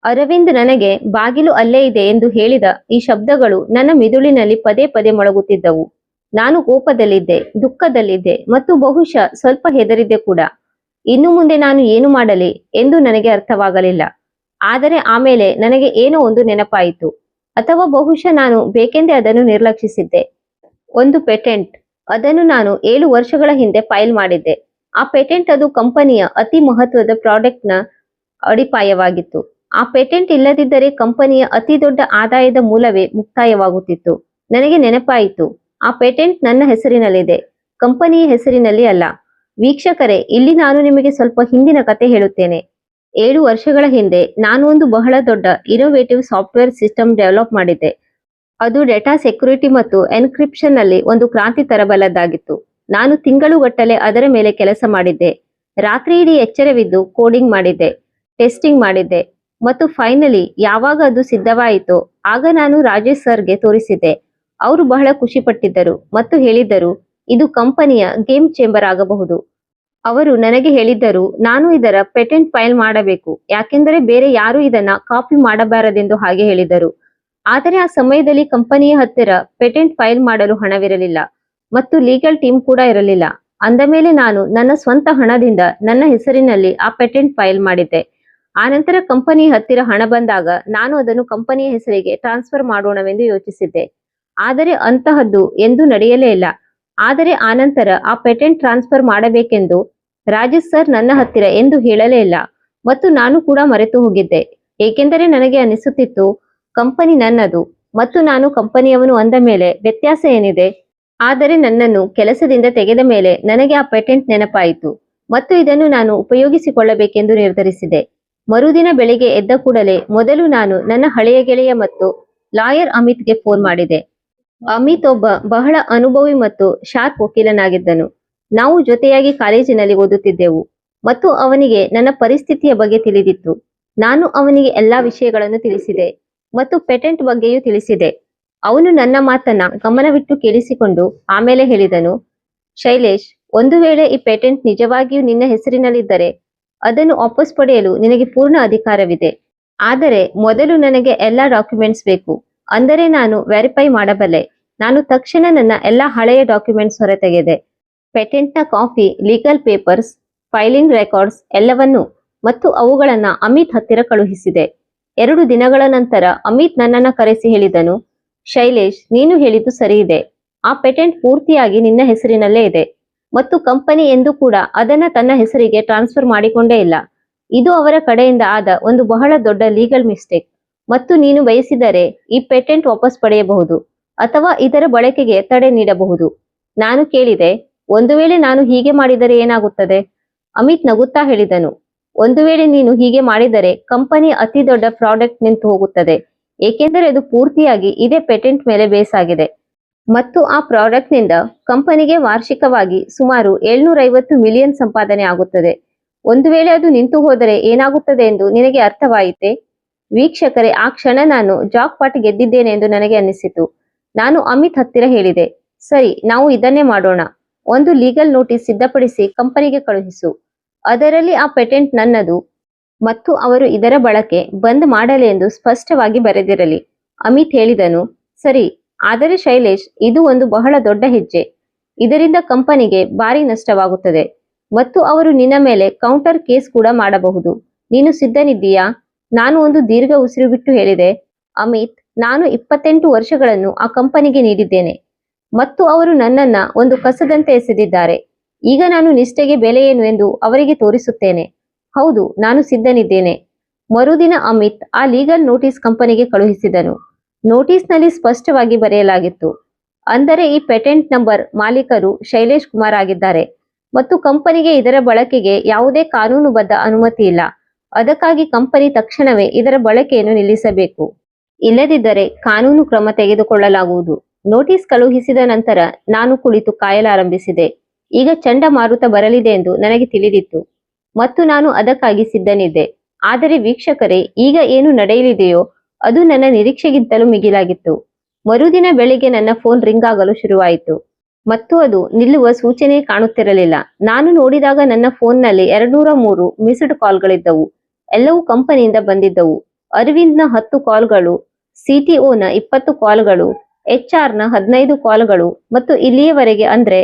ಅರವಿಂದ್ ನನಗೆ ಬಾಗಿಲು ಅಲ್ಲೇ ಇದೆ ಎಂದು ಹೇಳಿದ ಈ ಶಬ್ದಗಳು ನನ್ನ ಮಿದುಳಿನಲ್ಲಿ ಪದೇ ಪದೇ ಮೊಳಗುತ್ತಿದ್ದವು. ನಾನು ಕೋಪದಲ್ಲಿದ್ದೆ, ದುಃಖದಲ್ಲಿದ್ದೆ ಮತ್ತು ಬಹುಶಃ ಸ್ವಲ್ಪ ಹೆದರಿದ್ದೆ ಕೂಡ. ಇನ್ನು ಮುಂದೆ ನಾನು ಏನು ಮಾಡಲಿ ಎಂದು ನನಗೆ ಅರ್ಥವಾಗಲಿಲ್ಲ. ಆದರೆ ಆಮೇಲೆ ನನಗೆ ಏನೋ ಒಂದು ನೆನಪಾಯಿತು, ಅಥವಾ ಬಹುಶಃ ನಾನು ಬೇಕೆಂದೇ ಅದನ್ನು ನಿರ್ಲಕ್ಷಿಸಿದ್ದೆ. ಒಂದು ಪೇಟೆಂಟ್. ಅದನ್ನು ನಾನು 7 ವರ್ಷಗಳ ಹಿಂದೆ ಫೈಲ್ ಮಾಡಿದ್ದೆ. ಆ ಪೇಟೆಂಟ್ ಅದು ಕಂಪನಿಯ ಅತಿ ಮಹತ್ವದ ಪ್ರಾಡಕ್ಟ್ನ ಅಡಿಪಾಯವಾಗಿತ್ತು. ಆ ಪೇಟೆಂಟ್ ಇಲ್ಲದಿದ್ದರೆ ಕಂಪನಿಯ ಅತಿ ದೊಡ್ಡ ಆದಾಯದ ಮೂಲವೇ ಮುಕ್ತಾಯವಾಗುತ್ತಿತ್ತು. ನನಗೆ ನೆನಪಾಯಿತು, ಆ ಪೇಟೆಂಟ್ ನನ್ನ ಹೆಸರಿನಲ್ಲಿದೆ, ಕಂಪನಿಯ ಹೆಸರಿನಲ್ಲಿ ಅಲ್ಲ. ವೀಕ್ಷಕರೇ, ಇಲ್ಲಿ ನಾನು ನಿಮಗೆ ಸ್ವಲ್ಪ ಹಿಂದಿನ ಕತೆ ಹೇಳುತ್ತೇನೆ. 7 ವರ್ಷಗಳ ಹಿಂದೆ ನಾನು ಒಂದು ಬಹಳ ದೊಡ್ಡ ಇನೋವೇಟಿವ್ ಸಾಫ್ಟ್ವೇರ್ ಸಿಸ್ಟಮ್ ಡೆವಲಪ್ ಮಾಡಿದ್ದೆ. ಅದು ಡೇಟಾ ಸೆಕ್ಯುರಿಟಿ ಮತ್ತು ಎನ್ಕ್ರಿಪ್ಷನ್ ನಲ್ಲಿ ಒಂದು ಕ್ರಾಂತಿ ತರಬಲ್ಲದ್ದಾಗಿತ್ತು. ನಾನು ತಿಂಗಳುಗಟ್ಟಲೆ ಅದರ ಮೇಲೆ ಕೆಲಸ ಮಾಡಿದ್ದೆ. ರಾತ್ರಿ ಇಡೀ ಎಚ್ಚರವಿದ್ದು ಕೋಡಿಂಗ್ ಮಾಡಿದ್ದೆ, ಟೆಸ್ಟಿಂಗ್ ಮಾಡಿದ್ದೆ ಮತ್ತು ಫೈನಲಿ ಯಾವಾಗ ಅದು ಸಿದ್ಧವಾಯಿತೋ ಆಗ ನಾನು ರಾಜೇಶ್ ಸರ್ಗೆ ತೋರಿಸಿದ್ದೆ. ಅವರು ಬಹಳ ಖುಷಿಪಟ್ಟಿದ್ದರು ಮತ್ತು ಹೇಳಿದ್ದರು, ಇದು ಕಂಪನಿಯ ಗೇಮ್ ಚೇಂಬರ್ ಆಗಬಹುದು. ಅವರು ನನಗೆ ಹೇಳಿದ್ದರು, ನಾನು ಇದರ ಪೇಟೆಂಟ್ ಫೈಲ್ ಮಾಡಬೇಕು, ಯಾಕೆಂದರೆ ಬೇರೆ ಯಾರೂ ಇದನ್ನ ಕಾಪಿ ಮಾಡಬಾರದೆಂದು ಹಾಗೆ ಹೇಳಿದರು. ಆದರೆ ಆ ಸಮಯದಲ್ಲಿ ಕಂಪನಿಯ ಹತ್ತಿರ ಪೇಟೆಂಟ್ ಫೈಲ್ ಮಾಡಲು ಹಣವಿರಲಿಲ್ಲ ಮತ್ತು ಲೀಗಲ್ ಟೀಮ್ ಕೂಡ ಇರಲಿಲ್ಲ. ಅಂದಮೇಲೆ ನಾನು ನನ್ನ ಸ್ವಂತ ಹಣದಿಂದ ನನ್ನ ಹೆಸರಿನಲ್ಲಿ ಆ ಪೇಟೆಂಟ್ ಫೈಲ್ ಮಾಡಿದ್ದೆ. ಆನಂತರ ಕಂಪನಿ ಹತ್ತಿರ ಹಣ ಬಂದಾಗ ನಾನು ಅದನ್ನು ಕಂಪನಿಯ ಹೆಸರಿಗೆ ಟ್ರಾನ್ಸ್ಫರ್ ಮಾಡೋಣವೆಂದು ಯೋಚಿಸಿದ್ದೆ. ಆದರೆ ಅಂತಹದ್ದು ಎಂದೂ ನಡೆಯಲೇ ಇಲ್ಲ. ಆದರೆ ಆನಂತರ ಆ ಪೇಟೆಂಟ್ ಟ್ರಾನ್ಸ್ಫರ್ ಮಾಡಬೇಕೆಂದು ರಾಜೇಶ್ ಸರ್ ನನ್ನ ಹತ್ತಿರ ಎಂದು ಹೇಳಲೇ ಇಲ್ಲ ಮತ್ತು ನಾನು ಕೂಡ ಮರೆತು ಹೋಗಿದ್ದೆ. ಏಕೆಂದರೆ ನನಗೆ ಅನಿಸುತ್ತಿತ್ತು, ಕಂಪನಿ ನನ್ನದು ಮತ್ತು ನಾನು ಕಂಪನಿಯವನು ಅಂದ ಮೇಲೆ ವ್ಯತ್ಯಾಸ ಏನಿದೆ. ಆದರೆ ನನ್ನನ್ನು ಕೆಲಸದಿಂದ ತೆಗೆದ ಮೇಲೆ ನನಗೆ ಆ ಪೇಟೆಂಟ್ ನೆನಪಾಯಿತು ಮತ್ತು ಇದನ್ನು ನಾನು ಉಪಯೋಗಿಸಿಕೊಳ್ಳಬೇಕೆಂದು ನಿರ್ಧರಿಸಿದೆ. ಮರುದಿನ ಬೆಳಿಗ್ಗೆ ಎದ್ದ ಕೂಡಲೇ ಮೊದಲು ನಾನು ನನ್ನ ಹಳೆಯ ಗೆಳೆಯ ಮತ್ತು ಲಾಯರ್ ಅಮಿತ್ಗೆ ಫೋನ್ ಮಾಡಿದೆ. ಅಮಿತ್ ಒಬ್ಬ ಬಹಳ ಅನುಭವಿ ಮತ್ತು ಶಾರ್ಪ್ ವಕೀಲನಾಗಿದ್ದನು. ನಾವು ಜೊತೆಯಾಗಿ ಕಾಲೇಜಿನಲ್ಲಿ ಓದುತ್ತಿದ್ದೆವು ಮತ್ತು ಅವನಿಗೆ ನನ್ನ ಪರಿಸ್ಥಿತಿಯ ಬಗ್ಗೆ ತಿಳಿದಿತ್ತು. ನಾನು ಅವನಿಗೆ ಎಲ್ಲಾ ವಿಷಯಗಳನ್ನು ತಿಳಿಸಿದೆ ಮತ್ತು ಪೇಟೆಂಟ್ ಬಗ್ಗೆಯೂ ತಿಳಿಸಿದೆ. ಅವನು ನನ್ನ ಮಾತನ್ನ ಗಮನವಿಟ್ಟು ಕೇಳಿಸಿಕೊಂಡು ಆಮೇಲೆ ಹೇಳಿದನು, ಶೈಲೇಶ್, ಒಂದು ವೇಳೆ ಈ ಪೇಟೆಂಟ್ ನಿಜವಾಗಿಯೂ ನಿನ್ನ ಹೆಸರಿನಲ್ಲಿದ್ದರೆ ಅದನ್ನು ವಾಪಸ್ ಪಡೆಯಲು ನಿನಗೆ ಪೂರ್ಣ ಅಧಿಕಾರವಿದೆ. ಆದರೆ ಮೊದಲು ನನಗೆ ಎಲ್ಲಾ ಡಾಕ್ಯುಮೆಂಟ್ಸ್ ಬೇಕು, ಅಂದರೆ ನಾನು ವೆರಿಫೈ ಮಾಡಬಲ್ಲೆ. ನಾನು ತಕ್ಷಣ ನನ್ನ ಎಲ್ಲಾ ಹಳೆಯ ಡಾಕ್ಯುಮೆಂಟ್ಸ್ ಹೊರತೆಗೆದೆ. ಪೇಟೆಂಟ್ನ copy, legal papers, filing records ಎಲ್ಲವನ್ನೂ ಮತ್ತು ಅವುಗಳನ್ನ ಅಮಿತ್ ಹತ್ತಿರ ಕಳುಹಿಸಿದೆ. 2 ದಿನಗಳ ನಂತರ ಅಮಿತ್ ನನ್ನನ್ನ ಕರೆಸಿ ಹೇಳಿದನು, ಶೈಲೇಶ್, ನೀನು ಹೇಳಿದ್ದು ಸರಿ ಇದೆ. ಆ ಪೇಟೆಂಟ್ ಪೂರ್ತಿಯಾಗಿ ನಿನ್ನ ಹೆಸರಿನಲ್ಲೇ ಇದೆ ಮತ್ತು ಕಂಪನಿ ಎಂದು ಕೂಡ ಅದನ್ನ ತನ್ನ ಹೆಸರಿಗೆ ಟ್ರಾನ್ಸ್ಫರ್ ಮಾಡಿಕೊಂಡೇ ಇಲ್ಲ. ಇದು ಅವರ ಕಡೆಯಿಂದ ಆದ ಒಂದು ಬಹಳ ದೊಡ್ಡ ಲೀಗಲ್ ಮಿಸ್ಟೇಕ್ ಮತ್ತು ನೀನು ಬಯಸಿದರೆ ಈ ಪೇಟೆಂಟ್ ವಾಪಸ್ ಪಡೆಯಬಹುದು ಅಥವಾ ಇದರ ಬಳಕೆಗೆ ತಡೆ ನೀಡಬಹುದು. ನಾನು ಕೇಳಿದೆ, ಒಂದು ವೇಳೆ ನಾನು ಹೀಗೆ ಮಾಡಿದರೆ ಏನಾಗುತ್ತದೆ? ಅಮಿತ್ ನಗುತ್ತಾ ಹೇಳಿದನು, ಒಂದು ವೇಳೆ ನೀನು ಹೀಗೆ ಮಾಡಿದರೆ ಕಂಪನಿಯ ಅತಿ ದೊಡ್ಡ ಪ್ರಾಡಕ್ಟ್ ನಿಂತು ಹೋಗುತ್ತದೆ, ಏಕೆಂದರೆ ಅದು ಪೂರ್ತಿಯಾಗಿ ಇದೇ ಪೇಟೆಂಟ್ ಮೇಲೆ ಬೇಸ್ ಆಗಿದೆ ಮತ್ತು ಆ ಪ್ರಾಡಕ್ಟ್ ನಿಂದ ಕಂಪನಿಗೆ ವಾರ್ಷಿಕವಾಗಿ ಸುಮಾರು 750 ಮಿಲಿಯನ್ ಸಂಪಾದನೆ ಆಗುತ್ತದೆ. ಒಂದು ವೇಳೆ ಅದು ನಿಂತು ಹೋದರೆ ಏನಾಗುತ್ತದೆ ಎಂದು ನಿನಗೆ ಅರ್ಥವಾಯಿತೆ? ವೀಕ್ಷಕರೇ, ಆ ಕ್ಷಣ ನಾನು ಜಾಕ್ ಪಾಟ್ ಗೆದ್ದಿದ್ದೇನೆ ಎಂದು ನನಗೆ ಅನ್ನಿಸಿತು. ನಾನು ಅಮಿತ್ ಹತ್ತಿರ ಹೇಳಿದೆ, ಸರಿ, ನಾವು ಇದನ್ನೇ ಮಾಡೋಣ. ಒಂದು ಲೀಗಲ್ ನೋಟಿಸ್ ಸಿದ್ಧಪಡಿಸಿ ಕಂಪನಿಗೆ ಕಳುಹಿಸು. ಅದರಲ್ಲಿ ಆ ಪೇಟೆಂಟ್ ನನ್ನದು ಮತ್ತು ಅವರು ಇದರ ಬಳಕೆ ಬಂದ್ ಮಾಡಲಿ ಎಂದು ಸ್ಪಷ್ಟವಾಗಿ ಬರೆದಿರಲಿ. ಅಮಿತ್ ಹೇಳಿದನು, ಸರಿ, ಆದರೆ ಶೈಲೇಶ್, ಇದು ಒಂದು ಬಹಳ ದೊಡ್ಡ ಹೆಜ್ಜೆ. ಇದರಿಂದ ಕಂಪನಿಗೆ ಭಾರಿ ನಷ್ಟವಾಗುತ್ತದೆ ಮತ್ತು ಅವರು ನಿನ್ನ ಮೇಲೆ ಕೌಂಟರ್ ಕೇಸ್ ಕೂಡ ಮಾಡಬಹುದು. ನೀನು ಸಿದ್ಧನಿದ್ದೀಯಾ? ನಾನು ಒಂದು ದೀರ್ಘ ಉಸಿರು ಬಿಟ್ಟು ಹೇಳಿದೆ, ಅಮಿತ್, ನಾನು 28 ವರ್ಷಗಳನ್ನು ಆ ಕಂಪನಿಗೆ ನೀಡಿದ್ದೇನೆ ಮತ್ತು ಅವರು ನನ್ನನ್ನ ಒಂದು ಕಸದಂತೆ ಎಸೆದಿದ್ದಾರೆ. ಈಗ ನಾನು ನಿಷ್ಠೆಗೆ ಬೆಲೆ ಏನು ಎಂದು ಅವರಿಗೆ ತೋರಿಸುತ್ತೇನೆ. ಹೌದು, ನಾನು ಸಿದ್ಧನಿದ್ದೇನೆ. ಮರುದಿನ ಅಮಿತ್ ಆ ಲೀಗಲ್ ನೋಟಿಸ್ ಕಂಪನಿಗೆ ಕಳುಹಿಸಿದನು. ನೋಟಿಸ್ನಲ್ಲಿ ಸ್ಪಷ್ಟವಾಗಿ ಬರೆಯಲಾಗಿತ್ತು, ಅಂದರೆ ಈ ಪೇಟೆಂಟ್ ನಂಬರ್ ಮಾಲೀಕರು ಶೈಲೇಶ್ ಕುಮಾರ್ ಆಗಿದ್ದಾರೆ ಮತ್ತು ಕಂಪನಿಗೆ ಇದರ ಬಳಕೆಗೆ ಯಾವುದೇ ಕಾನೂನುಬದ್ಧ ಅನುಮತಿ ಇಲ್ಲ. ಅದಕ್ಕಾಗಿ ಕಂಪನಿ ತಕ್ಷಣವೇ ಇದರ ಬಳಕೆಯನ್ನು ನಿಲ್ಲಿಸಬೇಕು, ಇಲ್ಲದಿದ್ದರೆ ಕಾನೂನು ಕ್ರಮ ತೆಗೆದುಕೊಳ್ಳಲಾಗುವುದು. ನೋಟಿಸ್ ಕಳುಹಿಸಿದ ನಂತರ ನಾನು ಕುಳಿತು ಕಾಯಲಾರಂಭಿಸಿದೆ. ಈಗ ಚಂಡಮಾರುತ ಬರಲಿದೆ ಎಂದು ನನಗೆ ತಿಳಿದಿತ್ತು ಮತ್ತು ನಾನು ಅದಕ್ಕಾಗಿ ಸಿದ್ಧನಿದ್ದೆ. ಆದರೆ ವೀಕ್ಷಕರೇ, ಈಗ ಏನು ನಡೆಯಲಿದೆಯೋ ಅದು ನನ್ನ ನಿರೀಕ್ಷೆಗಿಂತಲೂ ಮಿಗಿಲಾಗಿತ್ತು. ಮರುದಿನ ಬೆಳಿಗ್ಗೆ ನನ್ನ ಫೋನ್ ರಿಂಗ್ ಆಗಲು ಶುರುವಾಯಿತು ಮತ್ತು ಅದು ನಿಲ್ಲುವ ಸೂಚನೆ ಕಾಣುತ್ತಿರಲಿಲ್ಲ. ನಾನು ನೋಡಿದಾಗ ನನ್ನ ಫೋನ್ನಲ್ಲಿ 203 ಮಿಸ್ಡ್ ಕಾಲ್ಗಳಿದ್ದವು. ಎಲ್ಲವೂ ಕಂಪನಿಯಿಂದ ಬಂದಿದ್ದವು. ಅರವಿಂದ್ನ 10 ಕಾಲ್ಗಳು, ಸಿಟಿಒನ 20 ಕಾಲ್ಗಳು, HR ನ 15 ಕಾಲ್ಗಳು ಮತ್ತು ಇಲ್ಲಿಯವರೆಗೆ ಅಂದ್ರೆ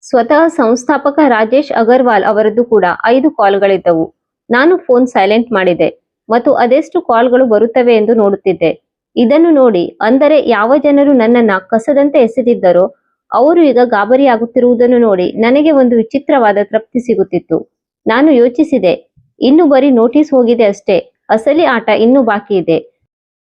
ಸ್ವತಃ ಸಂಸ್ಥಾಪಕ ರಾಜೇಶ್ ಅಗರ್ವಾಲ್ ಅವರದ್ದು ಕೂಡ 5 ಕಾಲ್ಗಳಿದ್ದವು. ನಾನು ಫೋನ್ ಸೈಲೆಂಟ್ ಮಾಡಿದೆ ಮತ್ತು ಅದೆಷ್ಟು ಕಾಲ್ಗಳು ಬರುತ್ತವೆ ಎಂದು ನೋಡುತ್ತಿದ್ದೆ. ಇದನ್ನು ನೋಡಿ, ಅಂದರೆ ಯಾವ ಜನರು ನನ್ನನ್ನ ಕಸದಂತೆ ಎಸೆದಿದ್ದರೋ ಅವರು ಈಗ ಗಾಬರಿಯಾಗುತ್ತಿರುವುದನ್ನು ನೋಡಿ ನನಗೆ ಒಂದು ವಿಚಿತ್ರವಾದ ತೃಪ್ತಿ ಸಿಗುತ್ತಿತ್ತು. ನಾನು ಯೋಚಿಸಿದೆ, ಇನ್ನು ಬರೀ ನೋಟಿಸ್ ಹೋಗಿದೆ ಅಷ್ಟೇ, ಅಸಲಿ ಆಟ ಇನ್ನೂ ಬಾಕಿ ಇದೆ.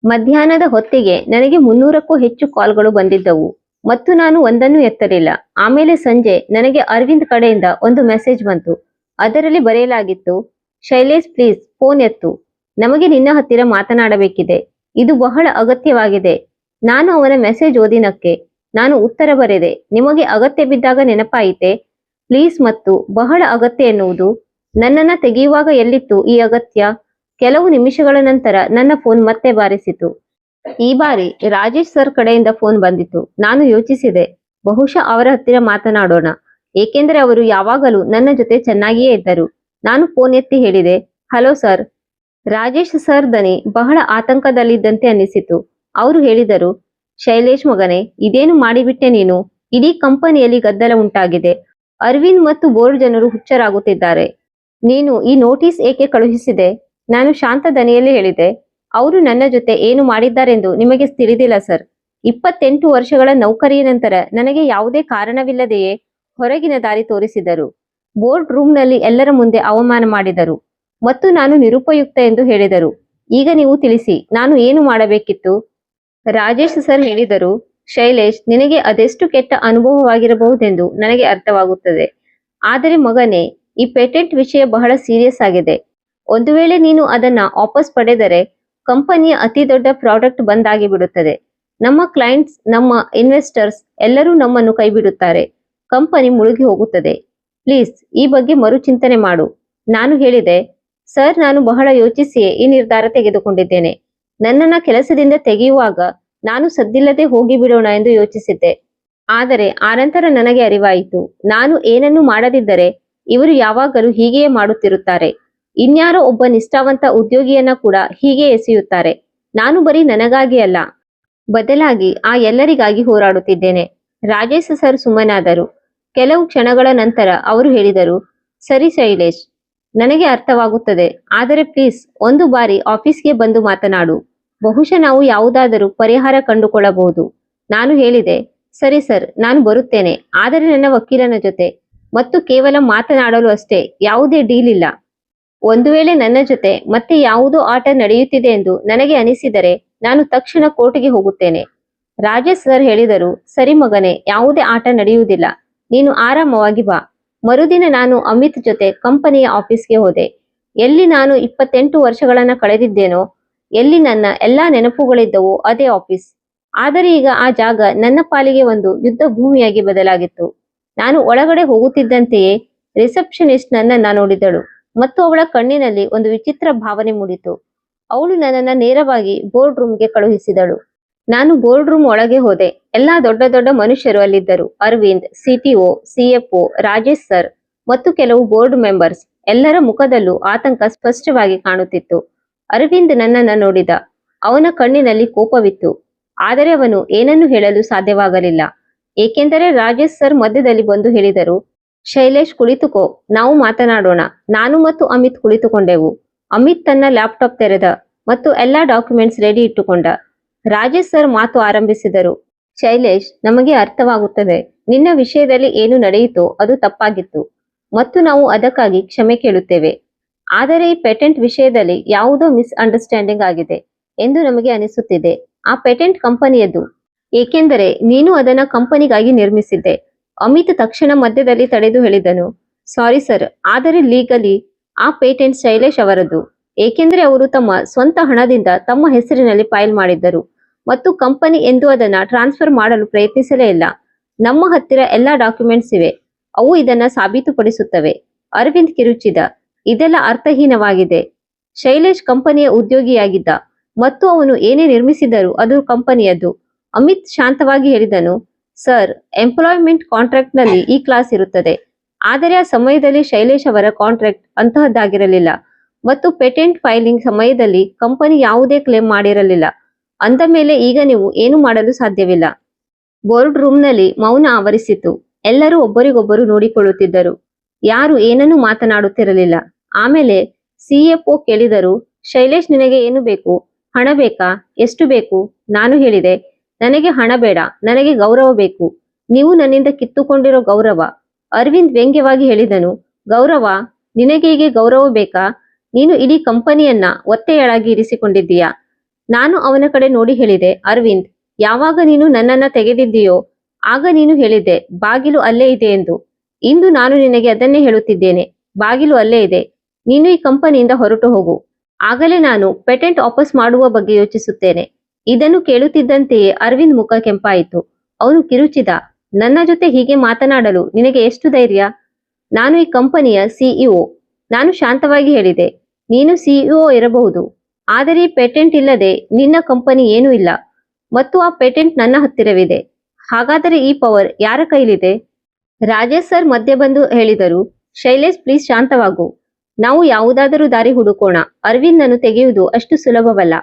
ಮಧ್ಯಾಹ್ನದ ಹೊತ್ತಿಗೆ ನನಗೆ 300ಕ್ಕೂ ಹೆಚ್ಚು ಕಾಲ್ಗಳು ಬಂದಿದ್ದವು ಮತ್ತು ನಾನು ಒಂದನ್ನು ಎತ್ತಲಿಲ್ಲ. ಆಮೇಲೆ ಸಂಜೆ ನನಗೆ ಅರವಿಂದ್ ಕಡೆಯಿಂದ ಒಂದು ಮೆಸೇಜ್ ಬಂತು. ಅದರಲ್ಲಿ ಬರೆಯಲಾಗಿತ್ತು, ಶೈಲೇಶ್, ಪ್ಲೀಸ್ ಫೋನ್ ಎತ್ತು, ನಮಗೆ ನಿನ್ನ ಹತ್ತಿರ ಮಾತನಾಡಬೇಕಿದೆ. ಇದು ಬಹಳ ಅಗತ್ಯವಾಗಿದೆ. ನಾನು ಅವನ ಮೆಸೇಜ್ ಓದಿನಕ್ಕೆ ನಾನು ಉತ್ತರ ಬರೆದೆ. ನಿಮಗೆ ಅಗತ್ಯ ಬಿದ್ದಾಗ ನೆನಪಾಯಿತೆ ಪ್ಲೀಸ್, ಮತ್ತು ಬಹಳ ಅಗತ್ಯ ಎನ್ನುವುದು ನನ್ನನ್ನ ತೆಗೆಯುವಾಗ ಎಲ್ಲಿತ್ತು ಈ ಅಗತ್ಯ? ಕೆಲವು ನಿಮಿಷಗಳ ನಂತರ ನನ್ನ ಫೋನ್ ಮತ್ತೆ ಬಾರಿಸಿತು. ಈ ಬಾರಿ ರಾಜೇಶ್ ಸರ್ ಕಡೆಯಿಂದ ಫೋನ್ ಬಂದಿತು. ನಾನು ಯೋಚಿಸಿದೆ, ಬಹುಶಃ ಅವರ ಹತ್ತಿರ ಮಾತನಾಡೋಣ, ಏಕೆಂದರೆ ಅವರು ಯಾವಾಗಲೂ ನನ್ನ ಜೊತೆ ಚೆನ್ನಾಗಿಯೇ ಇದ್ದರು. ನಾನು ಫೋನ್ ಎತ್ತಿ ಹೇಳಿದೆ, ಹಲೋ ಸರ್. ರಾಜೇಶ್ ಸರ್ ದನಿ ಬಹಳ ಆತಂಕದಲ್ಲಿದ್ದಂತೆ ಅನ್ನಿಸಿತು. ಅವರು ಹೇಳಿದರು, ಶೈಲೇಶ್ ಮಗನೇ, ಇದೇನು ಮಾಡಿಬಿಟ್ಟೆ ನೀನು? ಇಡೀ ಕಂಪನಿಯಲ್ಲಿ ಗದ್ದಲ ಉಂಟಾಗಿದೆ. ಅರವಿಂದ್ ಮತ್ತು ಬೋರ್ಡ್ ಜನರು ಹುಚ್ಚರಾಗುತ್ತಿದ್ದಾರೆ. ನೀನು ಈ ನೋಟಿಸ್ ಏಕೆ ಕಳುಹಿಸಿದೆ? ನಾನು ಶಾಂತ ದನಿಯಲ್ಲಿ ಹೇಳಿದೆ, ಅವರು ನನ್ನ ಜೊತೆ ಏನು ಮಾಡಿದ್ದಾರೆಂದು ನಿಮಗೆ ತಿಳಿದಿಲ್ಲ ಸರ್. 28 ವರ್ಷಗಳ ನೌಕರಿಯ ನಂತರ ನನಗೆ ಯಾವುದೇ ಕಾರಣವಿಲ್ಲದೆಯೇ ಹೊರಗಿನ ದಾರಿ ತೋರಿಸಿದರು. ಬೋರ್ಡ್ ರೂಮ್ನಲ್ಲಿ ಎಲ್ಲರ ಮುಂದೆ ಅವಮಾನ ಮಾಡಿದರು ಮತ್ತು ನಾನು ನಿರುಪಯುಕ್ತ ಎಂದು ಹೇಳಿದರು. ಈಗ ನೀವು ತಿಳಿಸಿ, ನಾನು ಏನು ಮಾಡಬೇಕಿತ್ತು? ರಾಜೇಶ್ ಸರ್ ಹೇಳಿದರು, ಶೈಲೇಶ್, ನಿನಗೆ ಅದೆಷ್ಟು ಕೆಟ್ಟ ಅನುಭವವಾಗಿರಬಹುದೆಂದು ನನಗೆ ಅರ್ಥವಾಗುತ್ತದೆ. ಆದರೆ ಮಗನೇ, ಈ ಪೇಟೆಂಟ್ ವಿಷಯ ಬಹಳ ಸೀರಿಯಸ್ ಆಗಿದೆ. ಒಂದು ವೇಳೆ ನೀನು ಅದನ್ನ ವಾಪಸ್ ಪಡೆದರೆ ಕಂಪನಿಯ ಅತಿ ದೊಡ್ಡ ಪ್ರಾಡಕ್ಟ್ ಬಂದ್ ಆಗಿ ಬಿಡುತ್ತದೆ. ನಮ್ಮ ಕ್ಲೈಂಟ್ಸ್, ನಮ್ಮ ಇನ್ವೆಸ್ಟರ್ಸ್ ಎಲ್ಲರೂ ನಮ್ಮನ್ನು ಕೈಬಿಡುತ್ತಾರೆ. ಕಂಪನಿ ಮುಳುಗಿ ಹೋಗುತ್ತದೆ. ಪ್ಲೀಸ್, ಈ ಬಗ್ಗೆ ಮರುಚಿಂತನೆ ಮಾಡು. ನಾನು ಹೇಳಿದೆ, ಸರ್, ನಾನು ಬಹಳ ಯೋಚಿಸಿಯೇ ಈ ನಿರ್ಧಾರ ತೆಗೆದುಕೊಂಡಿದ್ದೇನೆ. ನನ್ನನ್ನ ಕೆಲಸದಿಂದ ತೆಗೆಯುವಾಗ ನಾನು ಸದ್ದಿಲ್ಲದೆ ಹೋಗಿ ಬಿಡೋಣ ಎಂದು ಯೋಚಿಸಿದ್ದೆ. ಆದರೆ ಆನಂತರ ನನಗೆ ಅರಿವಾಯಿತು, ನಾನು ಏನನ್ನು ಮಾಡದಿದ್ದರೆ ಇವರು ಯಾವಾಗಲೂ ಹೀಗೆಯೇ ಮಾಡುತ್ತಿರುತ್ತಾರೆ. ಇನ್ಯಾರೋ ಒಬ್ಬ ನಿಷ್ಠಾವಂತ ಉದ್ಯೋಗಿಯನ್ನ ಕೂಡ ಹೀಗೆ ಎಸೆಯುತ್ತಾರೆ. ನಾನು ಬರೀ ನನಗಾಗಿ ಅಲ್ಲ, ಬದಲಾಗಿ ಆ ಎಲ್ಲರಿಗಾಗಿ ಹೋರಾಡುತ್ತಿದ್ದೇನೆ. ರಾಜೇಶ್ ಸರ್ ಸುಮ್ಮನಾದರು. ಕೆಲವು ಕ್ಷಣಗಳ ನಂತರ ಅವರು ಹೇಳಿದರು, ಸರಿ ಶೈಲೇಶ್, ನನಗೆ ಅರ್ಥವಾಗುತ್ತದೆ. ಆದರೆ ಪ್ಲೀಸ್, ಒಂದು ಬಾರಿ ಆಫೀಸ್ಗೆ ಬಂದು ಮಾತನಾಡು. ಬಹುಶಃ ನಾವು ಯಾವುದಾದರೂ ಪರಿಹಾರ ಕಂಡುಕೊಳ್ಳಬಹುದು. ನಾನು ಹೇಳಿದೆ, ಸರಿ ಸರ್, ನಾನು ಬರುತ್ತೇನೆ, ಆದರೆ ನನ್ನ ವಕೀಲನ ಜೊತೆ, ಮತ್ತು ಕೇವಲ ಮಾತನಾಡಲು ಅಷ್ಟೇ, ಯಾವುದೇ ಡೀಲ್ ಇಲ್ಲ. ಒಂದು ವೇಳೆ ನನ್ನ ಜೊತೆ ಮತ್ತೆ ಯಾವುದೋ ಆಟ ನಡೆಯುತ್ತಿದೆ ಎಂದು ನನಗೆ ಅನಿಸಿದರೆ ನಾನು ತಕ್ಷಣ ಕೋರ್ಟ್ಗೆ ಹೋಗುತ್ತೇನೆ. ರಾಜೇಶ್ ಸರ್ ಹೇಳಿದರು, ಸರಿ ಮಗನೇ, ಯಾವುದೇ ಆಟ ನಡೆಯುವುದಿಲ್ಲ, ನೀನು ಆರಾಮವಾಗಿ ಬಾ. ಮರುದಿನ ನಾನು ಅಮಿತ್ ಜೊತೆ ಕಂಪನಿಯ ಆಫೀಸ್ಗೆ ಹೋದೆ. ಎಲ್ಲಿ ನಾನು 28 ವರ್ಷಗಳನ್ನ ಕಳೆದಿದ್ದೇನೋ, ಎಲ್ಲಿ ನನ್ನ ಎಲ್ಲಾ ನೆನಪುಗಳಿದ್ದವೋ ಅದೇ ಆಫೀಸ್. ಆದರೆ ಈಗ ಆ ಜಾಗ ನನ್ನ ಪಾಲಿಗೆ ಒಂದು ಯುದ್ಧ ಭೂಮಿಯಾಗಿ ಬದಲಾಗಿತ್ತು. ನಾನು ಒಳಗಡೆ ಹೋಗುತ್ತಿದ್ದಂತೆಯೇ ರಿಸೆಪ್ಷನಿಸ್ಟ್ ನನ್ನನ್ನ ನೋಡಿದಳು ಮತ್ತು ಅವಳ ಕಣ್ಣಿನಲ್ಲಿ ಒಂದು ವಿಚಿತ್ರ ಭಾವನೆ ಮೂಡಿತು. ಅವಳು ನನ್ನನ್ನ ನೇರವಾಗಿ ಬೋರ್ಡ್ ರೂಮ್ಗೆ ಕಳುಹಿಸಿದಳು. ನಾನು ಬೋರ್ಡ್ ರೂಮ್ ಒಳಗೆ ಹೋದೆ. ಎಲ್ಲಾ ದೊಡ್ಡ ದೊಡ್ಡ ಮನುಷ್ಯರು ಅಲ್ಲಿದ್ದರು. Arvind, CTO, CFO, Rajesh sir ಮತ್ತು ಕೆಲವು ಬೋರ್ಡ್ ಮೆಂಬರ್ಸ್. ಎಲ್ಲರ ಮುಖದಲ್ಲೂ ಆತಂಕ ಸ್ಪಷ್ಟವಾಗಿ ಕಾಣುತ್ತಿತ್ತು. ಅರವಿಂದ್ ನನ್ನನ್ನ ನೋಡಿದ. ಅವನ ಕಣ್ಣಿನಲ್ಲಿ ಕೋಪವಿತ್ತು, ಆದರೆ ಅವನು ಏನನ್ನು ಹೇಳಲು ಸಾಧ್ಯವಾಗಲಿಲ್ಲ, ಏಕೆಂದರೆ ರಾಜೇಶ್ ಸರ್ ಮಧ್ಯದಲ್ಲಿ ಬಂದು ಹೇಳಿದರು, ಶೈಲೇಶ್, ಕುಳಿತುಕೋ, ನಾವು ಮಾತನಾಡೋಣ. ನಾನು ಮತ್ತು ಅಮಿತ್ ಕುಳಿತುಕೊಂಡೆವು. ಅಮಿತ್ ತನ್ನ ಲ್ಯಾಪ್ಟಾಪ್ ತೆರೆದ ಮತ್ತು ಎಲ್ಲಾ ಡಾಕ್ಯುಮೆಂಟ್ಸ್ ರೆಡಿ ಇಟ್ಟುಕೊಂಡ. ರಾಜೇಶ್ ಸರ್ ಮಾತು ಆರಂಭಿಸಿದರು, ಶೈಲೇಶ್, ನಮಗೆ ಅರ್ಥವಾಗುತ್ತದೆ. ನಿನ್ನ ವಿಷಯದಲ್ಲಿ ಏನು ನಡೆಯಿತೋ ಅದು ತಪ್ಪಾಗಿತ್ತು ಮತ್ತು ನಾವು ಅದಕ್ಕಾಗಿ ಕ್ಷಮೆ ಕೇಳುತ್ತೇವೆ. ಆದರೆ ಈ ಪೇಟೆಂಟ್ ವಿಷಯದಲ್ಲಿ ಯಾವುದೋ ಮಿಸ್ಅಂಡರ್ಸ್ಟ್ಯಾಂಡಿಂಗ್ ಆಗಿದೆ ಎಂದು ನಮಗೆ ಅನಿಸುತ್ತಿದೆ. ಆ ಪೇಟೆಂಟ್ ಕಂಪನಿಯದ್ದು, ಏಕೆಂದರೆ ನೀನು ಅದನ್ನ ಕಂಪನಿಗಾಗಿ ನಿರ್ಮಿಸಿದ್ದೆ. ಅಮಿತ್ ತಕ್ಷಣ ಮಧ್ಯದಲ್ಲಿ ತಡೆದು ಹೇಳಿದನು, ಸಾರಿ ಸರ್, ಆದರೆ ಲೀಗಲಿ ಆ ಪೇಟೆಂಟ್ ಶೈಲೇಶ್ ಅವರದ್ದು, ಏಕೆಂದರೆ ಅವರು ತಮ್ಮ ಸ್ವಂತ ಹಣದಿಂದ ತಮ್ಮ ಹೆಸರಿನಲ್ಲಿ ಫೈಲ್ ಮಾಡಿದ್ದರು ಮತ್ತು ಕಂಪನಿ ಎಂದು ಅದನ್ನ ಟ್ರಾನ್ಸ್ಫರ್ ಮಾಡಲು ಪ್ರಯತ್ನಿಸಲೇ ಇಲ್ಲ. ನಮ್ಮ ಹತ್ತಿರ ಎಲ್ಲಾ ಡಾಕ್ಯುಮೆಂಟ್ಸ್ ಇವೆ, ಅವು ಇದನ್ನ ಸಾಬೀತುಪಡಿಸುತ್ತವೆ. ಅರವಿಂದ್ ಕಿರುಚಿದ, ಇದೆಲ್ಲ ಅರ್ಥಹೀನವಾಗಿದೆ. ಶೈಲೇಶ್ ಕಂಪನಿಯ ಉದ್ಯೋಗಿಯಾಗಿದ್ದ ಮತ್ತು ಅವನು ಏನೇ ನಿರ್ಮಿಸಿದರೂ ಅದು ಕಂಪನಿಯದ್ದು. ಅಮಿತ್ ಶಾಂತವಾಗಿ ಹೇಳಿದನು, ಸರ್, ಎಂಪ್ಲಾಯ್ಮೆಂಟ್ ಕಾಂಟ್ರಾಕ್ಟ್ ನಲ್ಲಿ ಈ ಕ್ಲಾಸ್ ಇರುತ್ತದೆ, ಆದರೆ ಆ ಸಮಯದಲ್ಲಿ ಶೈಲೇಶ್ ಅವರ ಕಾಂಟ್ರಾಕ್ಟ್ ಅಂತಹದ್ದಾಗಿರಲಿಲ್ಲ ಮತ್ತು ಪೇಟೆಂಟ್ ಫೈಲಿಂಗ್ ಸಮಯದಲ್ಲಿ ಕಂಪನಿ ಯಾವುದೇ ಕ್ಲೇಮ್ ಮಾಡಿರಲಿಲ್ಲ. ಅಂದ ಮೇಲೆ ಈಗ ನೀವು ಏನು ಮಾಡಲು ಸಾಧ್ಯವಿಲ್ಲ. ಬೋರ್ಡ್ ರೂಮ್ನಲ್ಲಿ ಮೌನ ಆವರಿಸಿತು. ಎಲ್ಲರೂ ಒಬ್ಬರಿಗೊಬ್ಬರು ನೋಡಿಕೊಳ್ಳುತ್ತಿದ್ದರು. ಯಾರು ಏನನ್ನೂ ಮಾತನಾಡುತ್ತಿರಲಿಲ್ಲ. ಆಮೇಲೆ ಸಿಎಫ್ಒ ಕೇಳಿದರು, ಶೈಲೇಶ್, ನಿನಗೆ ಏನು ಬೇಕು? ಹಣ ಬೇಕಾ? ಎಷ್ಟು ಬೇಕು? ನಾನು ಹೇಳಿದೆ, ನನಗೆ ಹಣ ಬೇಡ, ನನಗೆ ಗೌರವ ಬೇಕು. ನೀವು ನನ್ನಿಂದ ಕಿತ್ತುಕೊಂಡಿರೋ ಗೌರವ. ಅರವಿಂದ್ ವ್ಯಂಗ್ಯವಾಗಿ ಹೇಳಿದನು, ಗೌರವ? ನಿನಗೆ ಹೀಗೆ ಗೌರವ ಬೇಕಾ? ನೀನು ಇಡೀ ಕಂಪನಿಯನ್ನ ಒತ್ತೆಯಾಳಾಗಿ ಇರಿಸಿಕೊಂಡಿದ್ದೀಯಾ? ನಾನು ಅವನ ಕಡೆ ನೋಡಿ ಹೇಳಿದೆ, ಅರವಿಂದ್, ಯಾವಾಗ ನೀನು ನನ್ನನ್ನ ತೆಗೆದಿದ್ದೀಯೋ ಆಗ ನೀನು ಹೇಳಿದ್ದೆ ಬಾಗಿಲು ಅಲ್ಲೇ ಇದೆ ಎಂದು. ಇಂದು ನಾನು ನಿನಗೆ ಅದನ್ನೇ ಹೇಳುತ್ತಿದ್ದೇನೆ, ಬಾಗಿಲು ಅಲ್ಲೇ ಇದೆ. ನೀನು ಈ ಕಂಪನಿಯಿಂದ ಹೊರಟು ಹೋಗು. ಆಗಲೇ ನಾನು ಪೇಟೆಂಟ್ ವಾಪಸ್ ಮಾಡುವ ಬಗ್ಗೆ ಯೋಚಿಸುತ್ತೇನೆ. ಇದನ್ನು ಕೇಳುತ್ತಿದ್ದಂತೆಯೇ ಅರವಿಂದ್ ಮುಖ ಕೆಂಪಾಯಿತು. ಅವನು ಕಿರುಚಿದ, ನನ್ನ ಜೊತೆ ಹೀಗೆ ಮಾತನಾಡಲು ನಿನಗೆ ಎಷ್ಟು ಧೈರ್ಯ? ನಾನು ಈ ಕಂಪನಿಯ ಸಿಇಒ. ನಾನು ಶಾಂತವಾಗಿ ಹೇಳಿದೆ, ನೀನು ಸಿಇಒ ಇರಬಹುದು, ಆದರೆ ಈ ಪೇಟೆಂಟ್ ಇಲ್ಲದೆ ನಿನ್ನ ಕಂಪನಿ ಏನೂ ಇಲ್ಲ ಮತ್ತು ಆ ಪೇಟೆಂಟ್ ನನ್ನ ಹತ್ತಿರವಿದೆ. ಹಾಗಾದರೆ ಈ ಪವರ್ ಯಾರ ಕೈಲಿದೆ? ರಾಜೇಶ್ ಸರ್ ಮಧ್ಯೆ ಬಂದು ಹೇಳಿದರು, ಶೈಲೇಶ್ ಪ್ಲೀಸ್ ಶಾಂತವಾಗು. ನಾವು ಯಾವುದಾದರೂ ದಾರಿ ಹುಡುಕೋಣ. ಅರವಿಂದನ್ನು ತೆಗೆಯುವುದು ಅಷ್ಟು ಸುಲಭವಲ್ಲ.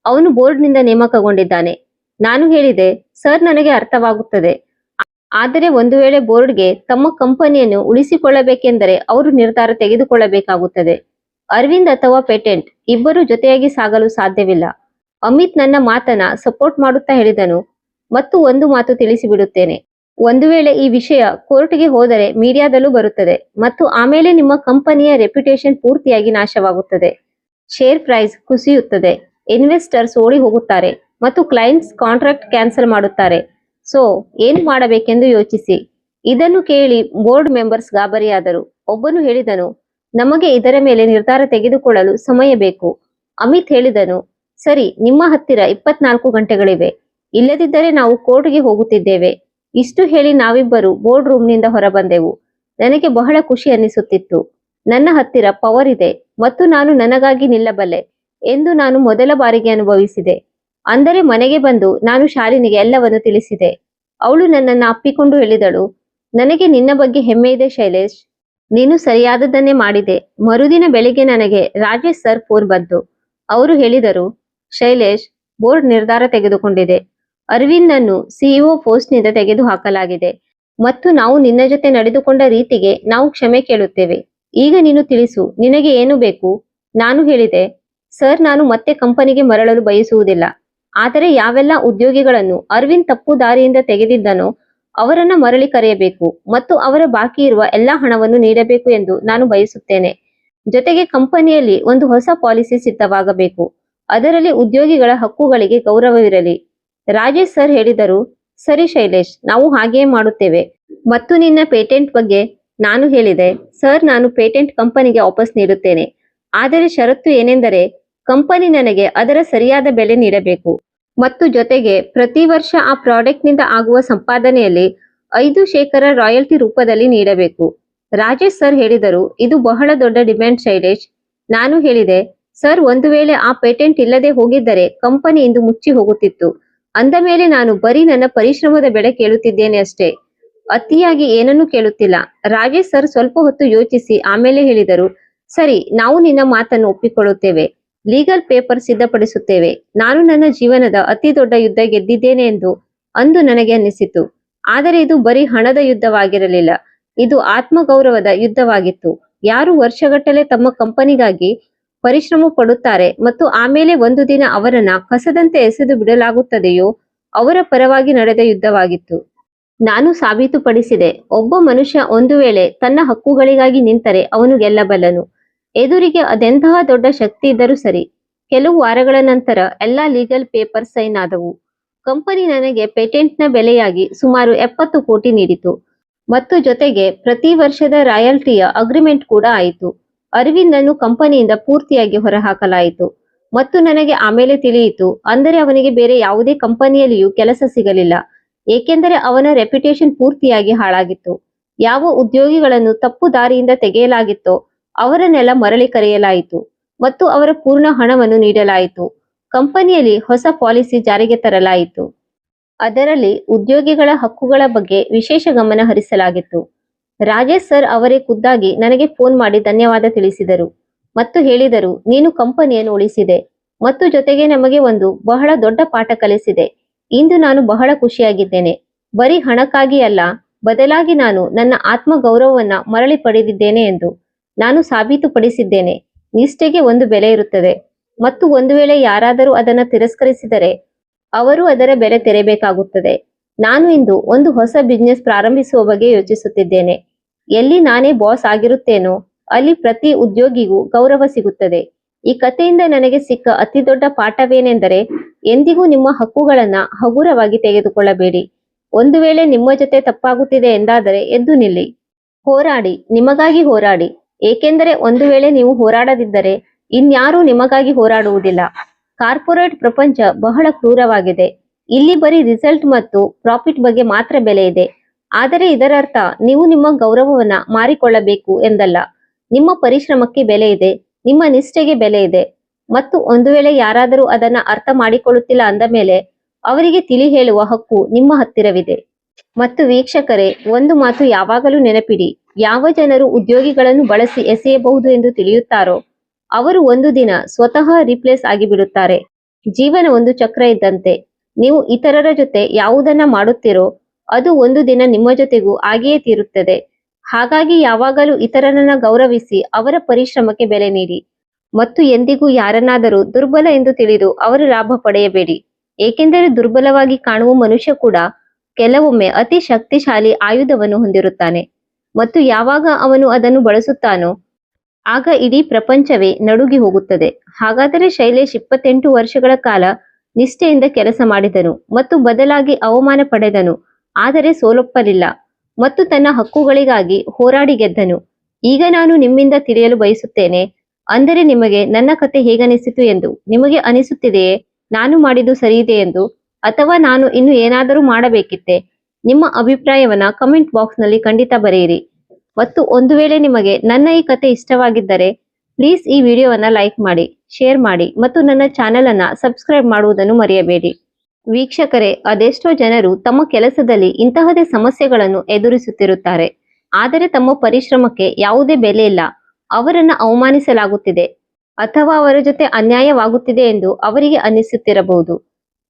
ಅವನು ಬೋರ್ಡ್ನಿಂದ ನೇಮಕಗೊಂಡಿದ್ದಾನೆ. ನಾನು ಹೇಳಿದೆ, ಸರ್ ನನಗೆ ಅರ್ಥವಾಗುತ್ತದೆ. ಆದರೆ ಒಂದು ವೇಳೆ ಬೋರ್ಡ್ಗೆ ತಮ್ಮ ಕಂಪನಿಯನ್ನು ಉಳಿಸಿಕೊಳ್ಳಬೇಕೆಂದರೆ ಅವರು ನಿರ್ಧಾರ ತೆಗೆದುಕೊಳ್ಳಬೇಕಾಗುತ್ತದೆ. ಅರವಿಂದ್ ಅಥವಾ ಪೇಟೆಂಟ್ ಇಬ್ಬರು ಜೊತೆಯಾಗಿ ಸಾಗಲು ಸಾಧ್ಯವಿಲ್ಲ. ಅಮಿತ್ ನನ್ನ ಮಾತನ್ನ ಸಪೋರ್ಟ್ ಮಾಡುತ್ತಾ ಹೇಳಿದನು. ಮತ್ತು ಒಂದು ಮಾತು ತಿಳಿಸಿಬಿಡುತ್ತೇನೆ. ಒಂದು ವೇಳೆ ಈ ವಿಷಯ ಕೋರ್ಟ್ಗೆ ಹೋದರೆ ಮೀಡಿಯಾದಲ್ಲೂ ಬರುತ್ತದೆ ಮತ್ತು ಆಮೇಲೆ ನಿಮ್ಮ ಕಂಪನಿಯ ರೆಪ್ಯುಟೇಷನ್ ಪೂರ್ತಿಯಾಗಿ ನಾಶವಾಗುತ್ತದೆ. ಶೇರ್ ಪ್ರೈಸ್ ಕುಸಿಯುತ್ತದೆ, ಇನ್ವೆಸ್ಟರ್ಸ್ ಓಡಿ ಹೋಗುತ್ತಾರೆ ಮತ್ತು ಕ್ಲೈಂಟ್ಸ್ ಕಾಂಟ್ರಾಕ್ಟ್ ಕ್ಯಾನ್ಸಲ್ ಮಾಡುತ್ತಾರೆ. ಸೊ ಏನು ಮಾಡಬೇಕೆಂದು ಯೋಚಿಸಿ. ಇದನ್ನು ಕೇಳಿ ಬೋರ್ಡ್ ಮೆಂಬರ್ಸ್ ಗಾಬರಿಯಾದರು. ಒಬ್ಬನು ಹೇಳಿದನು, ನಮಗೆ ಇದರ ಮೇಲೆ ನಿರ್ಧಾರ ತೆಗೆದುಕೊಳ್ಳಲು ಸಮಯ ಬೇಕು. ಅಮಿತ್ ಹೇಳಿದನು, ಸರಿ, ನಿಮ್ಮ ಹತ್ತಿರ 24 ಗಂಟೆಗಳಿವೆ. ಇಲ್ಲದಿದ್ದರೆ ನಾವು ಕೋರ್ಟ್ಗೆ ಹೋಗುತ್ತಿದ್ದೇವೆ. ಇಷ್ಟು ಹೇಳಿ ನಾವಿಬ್ಬರು ಬೋರ್ಡ್ ರೂಮ್ನಿಂದ ಹೊರಬಂದೆವು. ನನಗೆ ಬಹಳ ಖುಷಿ ಅನ್ನಿಸುತ್ತಿತ್ತು. ನನ್ನ ಹತ್ತಿರ ಪವರ್ ಇದೆ ಮತ್ತು ನಾನು ನನಗಾಗಿ ನಿಲ್ಲಬಲ್ಲೆ ಎಂದು ನಾನು ಮೊದಲ ಬಾರಿಗೆ ಅನುಭವಿಸಿದೆ. ಅಂದರೆ ಮನೆಗೆ ಬಂದು ನಾನು ಶಾಲಿನಿಗೆ ಎಲ್ಲವನ್ನು ತಿಳಿಸಿದೆ. ಅವಳು ನನ್ನನ್ನು ಅಪ್ಪಿಕೊಂಡು ಹೇಳಿದಳು, ನನಗೆ ನಿನ್ನ ಬಗ್ಗೆ ಹೆಮ್ಮೆ ಇದೆ ಶೈಲೇಶ್. ನೀನು ಸರಿಯಾದದನ್ನೇ ಮಾಡಿದೆ. ಮರುದಿನ ಬೆಳಿಗ್ಗೆ ನನಗೆ ರಾಜೇಶ್ ಸರ್ ಫೋನ್ ಬಂತು. ಅವರು ಹೇಳಿದರು, ಶೈಲೇಶ್, ಬೋರ್ಡ್ ನಿರ್ಧಾರ ತೆಗೆದುಕೊಂಡಿದೆ. ಅರವಿಂದ್ನನ್ನು ಸಿಇಒ ಪೋಸ್ಟ್ನಿಂದ ತೆಗೆದು ಹಾಕಲಾಗಿದೆ ಮತ್ತು ನಾವು ನಿನ್ನ ಜೊತೆ ನಡೆದುಕೊಂಡ ರೀತಿಗೆ ನಾವು ಕ್ಷಮೆ ಕೇಳುತ್ತೇವೆ. ಈಗ ನೀನು ತಿಳಿಸು, ನಿನಗೆ ಏನು ಬೇಕು? ನಾನು ಹೇಳಿದೆ, ಸರ್, ನಾನು ಮತ್ತೆ ಕಂಪನಿಗೆ ಮರಳಲು ಬಯಸುವುದಿಲ್ಲ. ಆದರೆ ಯಾವೆಲ್ಲ ಉದ್ಯೋಗಿಗಳನ್ನು ಅರವಿಂದ್ ತಪ್ಪು ದಾರಿಯಿಂದ ತೆಗೆದಿದ್ದನೋ ಅವರನ್ನ ಮರಳಿ ಕರೆಯಬೇಕು ಮತ್ತು ಅವರ ಬಾಕಿ ಇರುವ ಎಲ್ಲಾ ಹಣವನ್ನು ನೀಡಬೇಕು ಎಂದು ನಾನು ಬಯಸುತ್ತೇನೆ. ಜೊತೆಗೆ ಕಂಪನಿಯಲ್ಲಿ ಒಂದು ಹೊಸ ಪಾಲಿಸಿ ಸಿದ್ಧವಾಗಬೇಕು. ಅದರಲ್ಲಿ ಉದ್ಯೋಗಿಗಳ ಹಕ್ಕುಗಳಿಗೆ ಗೌರವವಿರಲಿ. ರಾಜೇಶ್ ಸರ್ ಹೇಳಿದರು, ಸರಿ ಶೈಲೇಶ್, ನಾವು ಹಾಗೆಯೇ ಮಾಡುತ್ತೇವೆ. ಮತ್ತು ನಿನ್ನ ಪೇಟೆಂಟ್ ಬಗ್ಗೆ? ನಾನು ಹೇಳಿದೆ, ಸರ್, ನಾನು ಪೇಟೆಂಟ್ ಕಂಪನಿಗೆ ವಾಪಸ್ ನೀಡುತ್ತೇನೆ. ಆದರೆ ಷರತ್ತು ಏನೆಂದರೆ ಕಂಪನಿ ನನಗೆ ಅದರ ಸರಿಯಾದ ಬೆಲೆ ನೀಡಬೇಕು ಮತ್ತು ಜೊತೆಗೆ ಪ್ರತಿ ವರ್ಷ ಆ ಪ್ರಾಡಕ್ಟ್ನಿಂದ ಆಗುವ ಸಂಪಾದನೆಯಲ್ಲಿ 5% ರಾಯಲ್ಟಿ ರೂಪದಲ್ಲಿ ನೀಡಬೇಕು. ರಾಜೇಶ್ ಸರ್ ಹೇಳಿದರು, ಇದು ಬಹಳ ದೊಡ್ಡ ಡಿಮ್ಯಾಂಡ್ ಶೈಲೇಶ್. ನಾನು ಹೇಳಿದೆ, ಸರ್, ಒಂದು ವೇಳೆ ಆ ಪೇಟೆಂಟ್ ಇಲ್ಲದೆ ಹೋಗಿದ್ದರೆ ಕಂಪನಿ ಇಂದು ಮುಚ್ಚಿ ಹೋಗುತ್ತಿತ್ತು. ಅಂದ ಮೇಲೆ ನಾನು ಬರೀ ನನ್ನ ಪರಿಶ್ರಮದ ಬೆಲೆ ಕೇಳುತ್ತಿದ್ದೇನೆ ಅಷ್ಟೇ, ಅತಿಯಾಗಿ ಏನನ್ನೂ ಕೇಳುತ್ತಿಲ್ಲ. ರಾಜೇಶ್ ಸರ್ ಸ್ವಲ್ಪ ಹೊತ್ತು ಯೋಚಿಸಿ ಆಮೇಲೆ ಹೇಳಿದರು, ಸರಿ, ನಾವು ನಿನ್ನ ಮಾತನ್ನು ಒಪ್ಪಿಕೊಳ್ಳುತ್ತೇವೆ. Legal paper ಸಿದ್ಧಪಡಿಸುತ್ತೇವೆ. ನಾನು ನನ್ನ ಜೀವನದ ಅತಿ ದೊಡ್ಡ ಯುದ್ಧ ಗೆದ್ದಿದ್ದೇನೆ ಎಂದು ಅಂದು ನನಗೆ ಅನ್ನಿಸಿತು. ಆದರೆ ಇದು ಬರೀ ಹಣದ ಯುದ್ಧವಾಗಿರಲಿಲ್ಲ, ಇದು ಆತ್ಮಗೌರವದ ಯುದ್ಧವಾಗಿತ್ತು. ಯಾರು ವರ್ಷಗಟ್ಟಲೆ ತಮ್ಮ ಕಂಪನಿಗಾಗಿ ಪರಿಶ್ರಮ ಪಡುತ್ತಾರೆ ಮತ್ತು ಆಮೇಲೆ ಒಂದು ದಿನ ಅವರನ್ನ ಕಸದಂತೆ ಎಸೆದು ಬಿಡಲಾಗುತ್ತದೆಯೋ ಅವರ ಪರವಾಗಿ ನಡೆದ ಯುದ್ಧವಾಗಿತ್ತು. ನಾನು ಸಾಬೀತುಪಡಿಸಿದೆ, ಒಬ್ಬ ಮನುಷ್ಯ ಒಂದು ವೇಳೆ ತನ್ನ ಹಕ್ಕುಗಳಿಗಾಗಿ ನಿಂತರೆ ಅವನು ಗೆಲ್ಲಬಲ್ಲನು. ಎದುರಿಗೆ ಅದೆಂತಹ ದೊಡ್ಡ ಶಕ್ತಿ ಇದ್ದರೂ ಸರಿ. ಕೆಲವು ವಾರಗಳ ನಂತರ ಎಲ್ಲಾ ಲೀಗಲ್ ಪೇಪರ್ ಸೈನ್ ಆದವು. ಕಂಪನಿ ನನಗೆ ಪೇಟೆಂಟ್ನ ಬೆಲೆಯಾಗಿ ಸುಮಾರು 70 ಕೋಟಿ ನೀಡಿತು ಮತ್ತು ಜೊತೆಗೆ ಪ್ರತಿ ವರ್ಷದ ರಾಯಲ್ಟಿಯ ಅಗ್ರಿಮೆಂಟ್ ಕೂಡ ಆಯಿತು. ಅರವಿಂದನ್ನು ಕಂಪನಿಯಿಂದ ಪೂರ್ತಿಯಾಗಿ ಹೊರಹಾಕಲಾಯಿತು ಮತ್ತು ನನಗೆ ಆಮೇಲೆ ತಿಳಿಯಿತು, ಅಂದರೆ ಅವನಿಗೆ ಬೇರೆ ಯಾವುದೇ ಕಂಪನಿಯಲ್ಲಿಯೂ ಕೆಲಸ ಸಿಗಲಿಲ್ಲ, ಏಕೆಂದರೆ ಅವನ ರೆಪ್ಯುಟೇಷನ್ ಪೂರ್ತಿಯಾಗಿ ಹಾಳಾಗಿತ್ತು. ಯಾವ ಉದ್ಯೋಗಿಗಳನ್ನು ತಪ್ಪು ದಾರಿಯಿಂದ ತೆಗೆಯಲಾಗಿತ್ತೋ ಅವರನ್ನೆಲ್ಲ ಮರಳಿ ಕರೆಯಲಾಯಿತು ಮತ್ತು ಅವರ ಪೂರ್ಣ ಹಣವನ್ನು ನೀಡಲಾಯಿತು. ಕಂಪನಿಯಲ್ಲಿ ಹೊಸ ಪಾಲಿಸಿ ಜಾರಿಗೆ ತರಲಾಯಿತು. ಅದರಲ್ಲಿ ಉದ್ಯೋಗಿಗಳ ಹಕ್ಕುಗಳ ಬಗ್ಗೆ ವಿಶೇಷ ಗಮನ ಹರಿಸಲಾಗಿತ್ತು. ರಾಜೇಶ್ ಸರ್ ಅವರೇ ಖುದ್ದಾಗಿ ನನಗೆ ಫೋನ್ ಮಾಡಿ ಧನ್ಯವಾದ ತಿಳಿಸಿದರು ಮತ್ತು ಹೇಳಿದರು, ನೀನು ಕಂಪನಿಯನ್ನು ಉಳಿಸಿದೆ ಮತ್ತು ಜೊತೆಗೆ ನಮಗೆ ಒಂದು ಬಹಳ ದೊಡ್ಡ ಪಾಠ ಕಲಿಸಿದೆ. ಇಂದು ನಾನು ಬಹಳ ಖುಷಿಯಾಗಿದ್ದೇನೆ. ಬರೀ ಹಣಕ್ಕಾಗಿ ಅಲ್ಲ, ಬದಲಾಗಿ ನಾನು ನನ್ನ ಆತ್ಮ ಗೌರವವನ್ನ ಮರಳಿ ಪಡೆದಿದ್ದೇನೆ ಎಂದು ನಾನು ಸಾಬೀತುಪಡಿಸಿದ್ದೇನೆ. ನಿಷ್ಠೆಗೆ ಒಂದು ಬೆಲೆ ಇರುತ್ತದೆ ಮತ್ತು ಒಂದು ವೇಳೆ ಯಾರಾದರೂ ಅದನ್ನು ತಿರಸ್ಕರಿಸಿದರೆ ಅವರು ಅದರ ಬೆಲೆ ತೆರೆಯಬೇಕಾಗುತ್ತದೆ. ನಾನು ಇಂದು ಒಂದು ಹೊಸ ಬಿಸ್ನೆಸ್ ಪ್ರಾರಂಭಿಸುವ ಬಗ್ಗೆ ಯೋಚಿಸುತ್ತಿದ್ದೇನೆ. ಎಲ್ಲಿ ನಾನೇ ಬಾಸ್ ಆಗಿರುತ್ತೇನೋ ಅಲ್ಲಿ ಪ್ರತಿ ಉದ್ಯೋಗಿಗೂ ಗೌರವ ಸಿಗುತ್ತದೆ. ಈ ಕಥೆಯಿಂದ ನನಗೆ ಸಿಕ್ಕ ಅತಿ ದೊಡ್ಡ ಪಾಠವೇನೆಂದರೆ, ಎಂದಿಗೂ ನಿಮ್ಮ ಹಕ್ಕುಗಳನ್ನ ಹಗುರವಾಗಿ ತೆಗೆದುಕೊಳ್ಳಬೇಡಿ. ಒಂದು ವೇಳೆ ನಿಮ್ಮ ಜೊತೆ ತಪ್ಪಾಗುತ್ತಿದೆ ಎಂದಾದರೆ ಎದ್ದು ನಿಲ್ಲಿ. ಹೋರಾಡಿ, ನಿಮಗಾಗಿ ಹೋರಾಡಿ. ಏಕೆಂದರೆ ಒಂದು ವೇಳೆ ನೀವು ಹೋರಾಡದಿದ್ದರೆ ಇನ್ಯಾರೂ ನಿಮಗಾಗಿ ಹೋರಾಡುವುದಿಲ್ಲ. ಕಾರ್ಪೊರೇಟ್ ಪ್ರಪಂಚ ಬಹಳ ಕ್ರೂರವಾಗಿದೆ. ಇಲ್ಲಿ ಬರೀ ರಿಸಲ್ಟ್ ಮತ್ತು ಪ್ರಾಫಿಟ್ ಬಗ್ಗೆ ಮಾತ್ರ ಬೆಲೆ ಇದೆ. ಆದರೆ ಇದರರ್ಥ ನೀವು ನಿಮ್ಮ ಗೌರವವನ್ನ ಮಾರಿಕೊಳ್ಳಬೇಕು ಎಂದಲ್ಲ. ನಿಮ್ಮ ಪರಿಶ್ರಮಕ್ಕೆ ಬೆಲೆ ಇದೆ, ನಿಮ್ಮ ನಿಷ್ಠೆಗೆ ಬೆಲೆ ಇದೆ. ಮತ್ತು ಒಂದು ವೇಳೆ ಯಾರಾದರೂ ಅದನ್ನ ಅರ್ಥ ಮಾಡಿಕೊಳ್ಳುತ್ತಿಲ್ಲ ಅಂದ ಮೇಲೆ ಅವರಿಗೆ ತಿಳಿ ಹೇಳುವ ಹಕ್ಕು ನಿಮ್ಮ ಹತ್ತಿರವಿದೆ. ಮತ್ತು ವೀಕ್ಷಕರೇ, ಒಂದು ಮಾತು ಯಾವಾಗಲೂ ನೆನಪಿಡಿ, ಯಾವ ಜನರು ಉದ್ಯೋಗಿಗಳನ್ನು ಬಳಸಿ ಎಸೆಯಬಹುದು ಎಂದು ತಿಳಿಯುತ್ತಾರೋ ಅವರು ಒಂದು ದಿನ ಸ್ವತಃ ರಿಪ್ಲೇಸ್ ಆಗಿಬಿಡುತ್ತಾರೆ. ಜೀವನ ಒಂದು ಚಕ್ರ ಇದ್ದಂತೆ. ನೀವು ಇತರರ ಜೊತೆ ಯಾವುದನ್ನ ಮಾಡುತ್ತೀರೋ ಅದು ಒಂದು ದಿನ ನಿಮ್ಮ ಜೊತೆಗೂ ಆಗಿಯೇ ತೀರುತ್ತದೆ. ಹಾಗಾಗಿ ಯಾವಾಗಲೂ ಇತರರನ್ನ ಗೌರವಿಸಿ ಅವರ ಪರಿಶ್ರಮಕ್ಕೆ ಬೆಲೆ ನೀಡಿ. ಮತ್ತು ಎಂದಿಗೂ ಯಾರನ್ನಾದರೂ ದುರ್ಬಲ ಎಂದು ತಿಳಿದು ಅವರ ಲಾಭ ಪಡೆಯಬೇಡಿ. ಏಕೆಂದರೆ ದುರ್ಬಲವಾಗಿ ಕಾಣುವ ಮನುಷ್ಯ ಕೂಡ ಕೆಲವೊಮ್ಮೆ ಅತಿ ಶಕ್ತಿಶಾಲಿ ಆಯುಧವನ್ನು ಹೊಂದಿರುತ್ತಾನೆ. ಮತ್ತು ಯಾವಾಗ ಅವನು ಅದನ್ನು ಬಳಸುತ್ತಾನೋ ಆಗ ಇಡೀ ಪ್ರಪಂಚವೇ ನಡುಗಿ ಹೋಗುತ್ತದೆ. ಹಾಗಾದರೆ ಶೈಲೇಶ್ 28 ವರ್ಷಗಳ ಕಾಲ ನಿಷ್ಠೆಯಿಂದ ಕೆಲಸ ಮಾಡಿದನು ಮತ್ತು ಬದಲಾಗಿ ಅವಮಾನ ಪಡೆದನು, ಆದರೆ ಸೋಲೊಪ್ಪಲಿಲ್ಲ ಮತ್ತು ತನ್ನ ಹಕ್ಕುಗಳಿಗಾಗಿ ಹೋರಾಡಿ ಗೆದ್ದನು. ಈಗ ನಾನು ನಿಮ್ಮಿಂದ ತಿಳಿಯಲು ಬಯಸುತ್ತೇನೆ, ಅಂದರೆ ನಿಮಗೆ ನನ್ನ ಕತೆ ಹೇಗನಿಸಿತು ಎಂದು. ನಿಮಗೆ ಅನಿಸುತ್ತಿದೆಯೇ ನಾನು ಮಾಡಿದ್ದು ಸರಿಯಿದೆ ಎಂದು, ಅಥವಾ ನಾನು ಇನ್ನು ಏನಾದರೂ ಮಾಡಬೇಕಿತ್ತೆ? ನಿಮ್ಮ ಅಭಿಪ್ರಾಯವನ್ನ ಕಮೆಂಟ್ ಬಾಕ್ಸ್ ನಲ್ಲಿ ಖಂಡಿತ ಬರೆಯಿರಿ. ಮತ್ತು ಒಂದು ವೇಳೆ ನಿಮಗೆ ನನ್ನ ಈ ಕತೆ ಇಷ್ಟವಾಗಿದ್ದರೆ ಪ್ಲೀಸ್ ಈ ವಿಡಿಯೋವನ್ನ ಲೈಕ್ ಮಾಡಿ, ಶೇರ್ ಮಾಡಿ ಮತ್ತು ನನ್ನ ಚಾನೆಲ್ ಅನ್ನ ಸಬ್ಸ್ಕ್ರೈಬ್ ಮಾಡುವುದನ್ನು ಮರೆಯಬೇಡಿ. ವೀಕ್ಷಕರೇ, ಅದೆಷ್ಟೋ ಜನರು ತಮ್ಮ ಕೆಲಸದಲ್ಲಿ ಇಂತಹದೇ ಸಮಸ್ಯೆಗಳನ್ನು ಎದುರಿಸುತ್ತಿರುತ್ತಾರೆ. ಆದರೆ ತಮ್ಮ ಪರಿಶ್ರಮಕ್ಕೆ ಯಾವುದೇ ಬೆಲೆ ಇಲ್ಲ. ಅವರನ್ನ ಅವಮಾನಿಸಲಾಗುತ್ತಿದೆ ಅಥವಾ ಅವರ ಜೊತೆ ಅನ್ಯಾಯವಾಗುತ್ತಿದೆ ಎಂದು ಅವರಿಗೆ ಅನ್ನಿಸುತ್ತಿರಬಹುದು.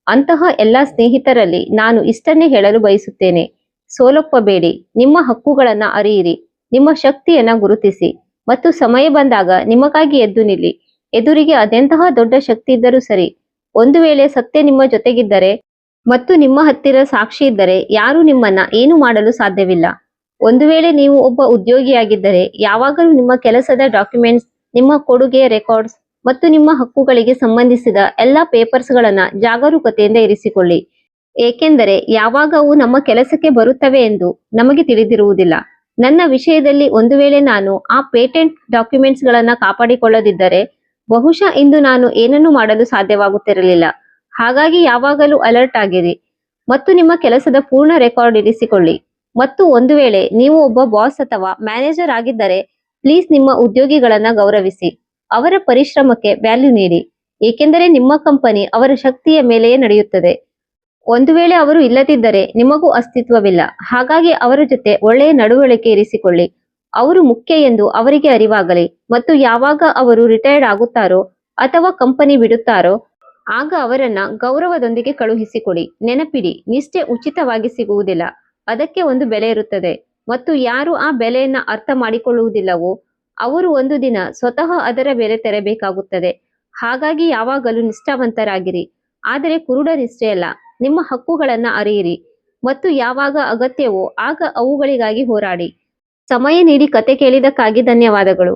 ಅಂತಹ ಎಲ್ಲಾ ಸ್ನೇಹಿತರಲ್ಲಿ ನಾನು ಇಷ್ಟನ್ನೇ ಹೇಳಲು ಬಯಸುತ್ತೇನೆ, ಸೋಲೊಪ್ಪಬೇಡಿ. ನಿಮ್ಮ ಹಕ್ಕುಗಳನ್ನ ಅರಿಯಿರಿ, ನಿಮ್ಮ ಶಕ್ತಿಯನ್ನ ಗುರುತಿಸಿ ಮತ್ತು ಸಮಯ ಬಂದಾಗ ನಿಮಗಾಗಿ ಎದ್ದು ನಿಲ್ಲಿ. ಎದುರಿಗೆ ಅದೆಂತಹ ದೊಡ್ಡ ಶಕ್ತಿ ಇದ್ದರೂ ಸರಿ, ಒಂದು ವೇಳೆ ಸತ್ಯ ನಿಮ್ಮ ಜೊತೆಗಿದ್ದರೆ ಮತ್ತು ನಿಮ್ಮ ಹತ್ತಿರ ಸಾಕ್ಷಿ ಇದ್ದರೆ ಯಾರೂ ನಿಮ್ಮನ್ನ ಏನು ಮಾಡಲು ಸಾಧ್ಯವಿಲ್ಲ. ಒಂದು ವೇಳೆ ನೀವು ಒಬ್ಬ ಉದ್ಯೋಗಿಯಾಗಿದ್ದರೆ ಯಾವಾಗಲೂ ನಿಮ್ಮ ಕೆಲಸದ ಡಾಕ್ಯುಮೆಂಟ್ಸ್, ನಿಮ್ಮ ಕೊಡುಗೆ ರೆಕಾರ್ಡ್ಸ್ ಮತ್ತು ನಿಮ್ಮ ಹಕ್ಕುಗಳಿಗೆ ಸಂಬಂಧಿಸಿದ ಎಲ್ಲಾ ಪೇಪರ್ಸ್ ಗಳನ್ನ ಜಾಗರೂಕತೆಯಿಂದ ಇರಿಸಿಕೊಳ್ಳಿ. ಏಕೆಂದರೆ ಯಾವಾಗ ಅವು ನಮ್ಮ ಕೆಲಸಕ್ಕೆ ಬರುತ್ತವೆ ಎಂದು ನಮಗೆ ತಿಳಿದಿರುವುದಿಲ್ಲ. ನನ್ನ ವಿಷಯದಲ್ಲಿ ಒಂದು ವೇಳೆ ನಾನು ಆ ಪೇಟೆಂಟ್ ಡಾಕ್ಯುಮೆಂಟ್ಸ್ ಗಳನ್ನ ಕಾಪಾಡಿಕೊಳ್ಳದಿದ್ದರೆ ಬಹುಶಃ ಇಂದು ನಾನು ಏನನ್ನೂ ಮಾಡಲು ಸಾಧ್ಯವಾಗುತ್ತಿರಲಿಲ್ಲ. ಹಾಗಾಗಿ ಯಾವಾಗಲೂ ಅಲರ್ಟ್ ಆಗಿರಿ ಮತ್ತು ನಿಮ್ಮ ಕೆಲಸದ ಪೂರ್ಣ ರೆಕಾರ್ಡ್ ಇರಿಸಿಕೊಳ್ಳಿ. ಮತ್ತು ಒಂದು ವೇಳೆ ನೀವು ಒಬ್ಬ ಬಾಸ್ ಅಥವಾ ಮ್ಯಾನೇಜರ್ ಆಗಿದ್ದರೆ ಪ್ಲೀಸ್ ನಿಮ್ಮ ಉದ್ಯೋಗಿಗಳನ್ನ ಗೌರವಿಸಿ, ಅವರ ಪರಿಶ್ರಮಕ್ಕೆ ವ್ಯಾಲ್ಯೂ ನೀಡಿ. ಏಕೆಂದರೆ ನಿಮ್ಮ ಕಂಪನಿ ಅವರ ಶಕ್ತಿಯ ಮೇಲೆಯೇ ನಡೆಯುತ್ತದೆ. ಒಂದು ವೇಳೆ ಅವರು ಇಲ್ಲದಿದ್ದರೆ ನಿಮಗೂ ಅಸ್ತಿತ್ವವಿಲ್ಲ. ಹಾಗಾಗಿ ಅವರ ಜೊತೆ ಒಳ್ಳೆಯ ನಡವಳಿಕೆ ಇರಿಸಿಕೊಳ್ಳಿ. ಅವರು ಮುಖ್ಯ ಎಂದು ಅವರಿಗೆ ಅರಿವಾಗಲಿ. ಮತ್ತು ಯಾವಾಗ ಅವರು ರಿಟೈರ್ಡ್ ಆಗುತ್ತಾರೋ ಅಥವಾ ಕಂಪನಿ ಬಿಡುತ್ತಾರೋ ಆಗ ಅವರನ್ನ ಗೌರವದೊಂದಿಗೆ ಕಳುಹಿಸಿಕೊಡಿ. ನೆನಪಿಡಿ, ನಿಷ್ಠೆ ಉಚಿತವಾಗಿ ಸಿಗುವುದಿಲ್ಲ, ಅದಕ್ಕೆ ಒಂದು ಬೆಲೆ ಇರುತ್ತದೆ. ಮತ್ತು ಯಾರು ಆ ಬೆಲೆಯನ್ನ ಅರ್ಥ ಮಾಡಿಕೊಳ್ಳುವುದಿಲ್ಲವೋ ಅವರು ಒಂದು ದಿನ ಸ್ವತಃ ಅದರ ಬೆಲೆ ತೆರಬೇಕಾಗುತ್ತದೆ. ಹಾಗಾಗಿ ಯಾವಾಗಲೂ ನಿಷ್ಠಾವಂತರಾಗಿರಿ, ಆದರೆ ಕುರುಡ ನಿಷ್ಠೆಯಲ್ಲ. ನಿಮ್ಮ ಹಕ್ಕುಗಳನ್ನ ಅರಿಯಿರಿ ಮತ್ತು ಯಾವಾಗ ಅಗತ್ಯವೋ ಆಗ ಅವುಗಳಿಗಾಗಿ ಹೋರಾಡಿ. ಸಮಯ ನೀಡಿ ಕತೆ ಕೇಳಿದಕ್ಕಾಗಿ ಧನ್ಯವಾದಗಳು.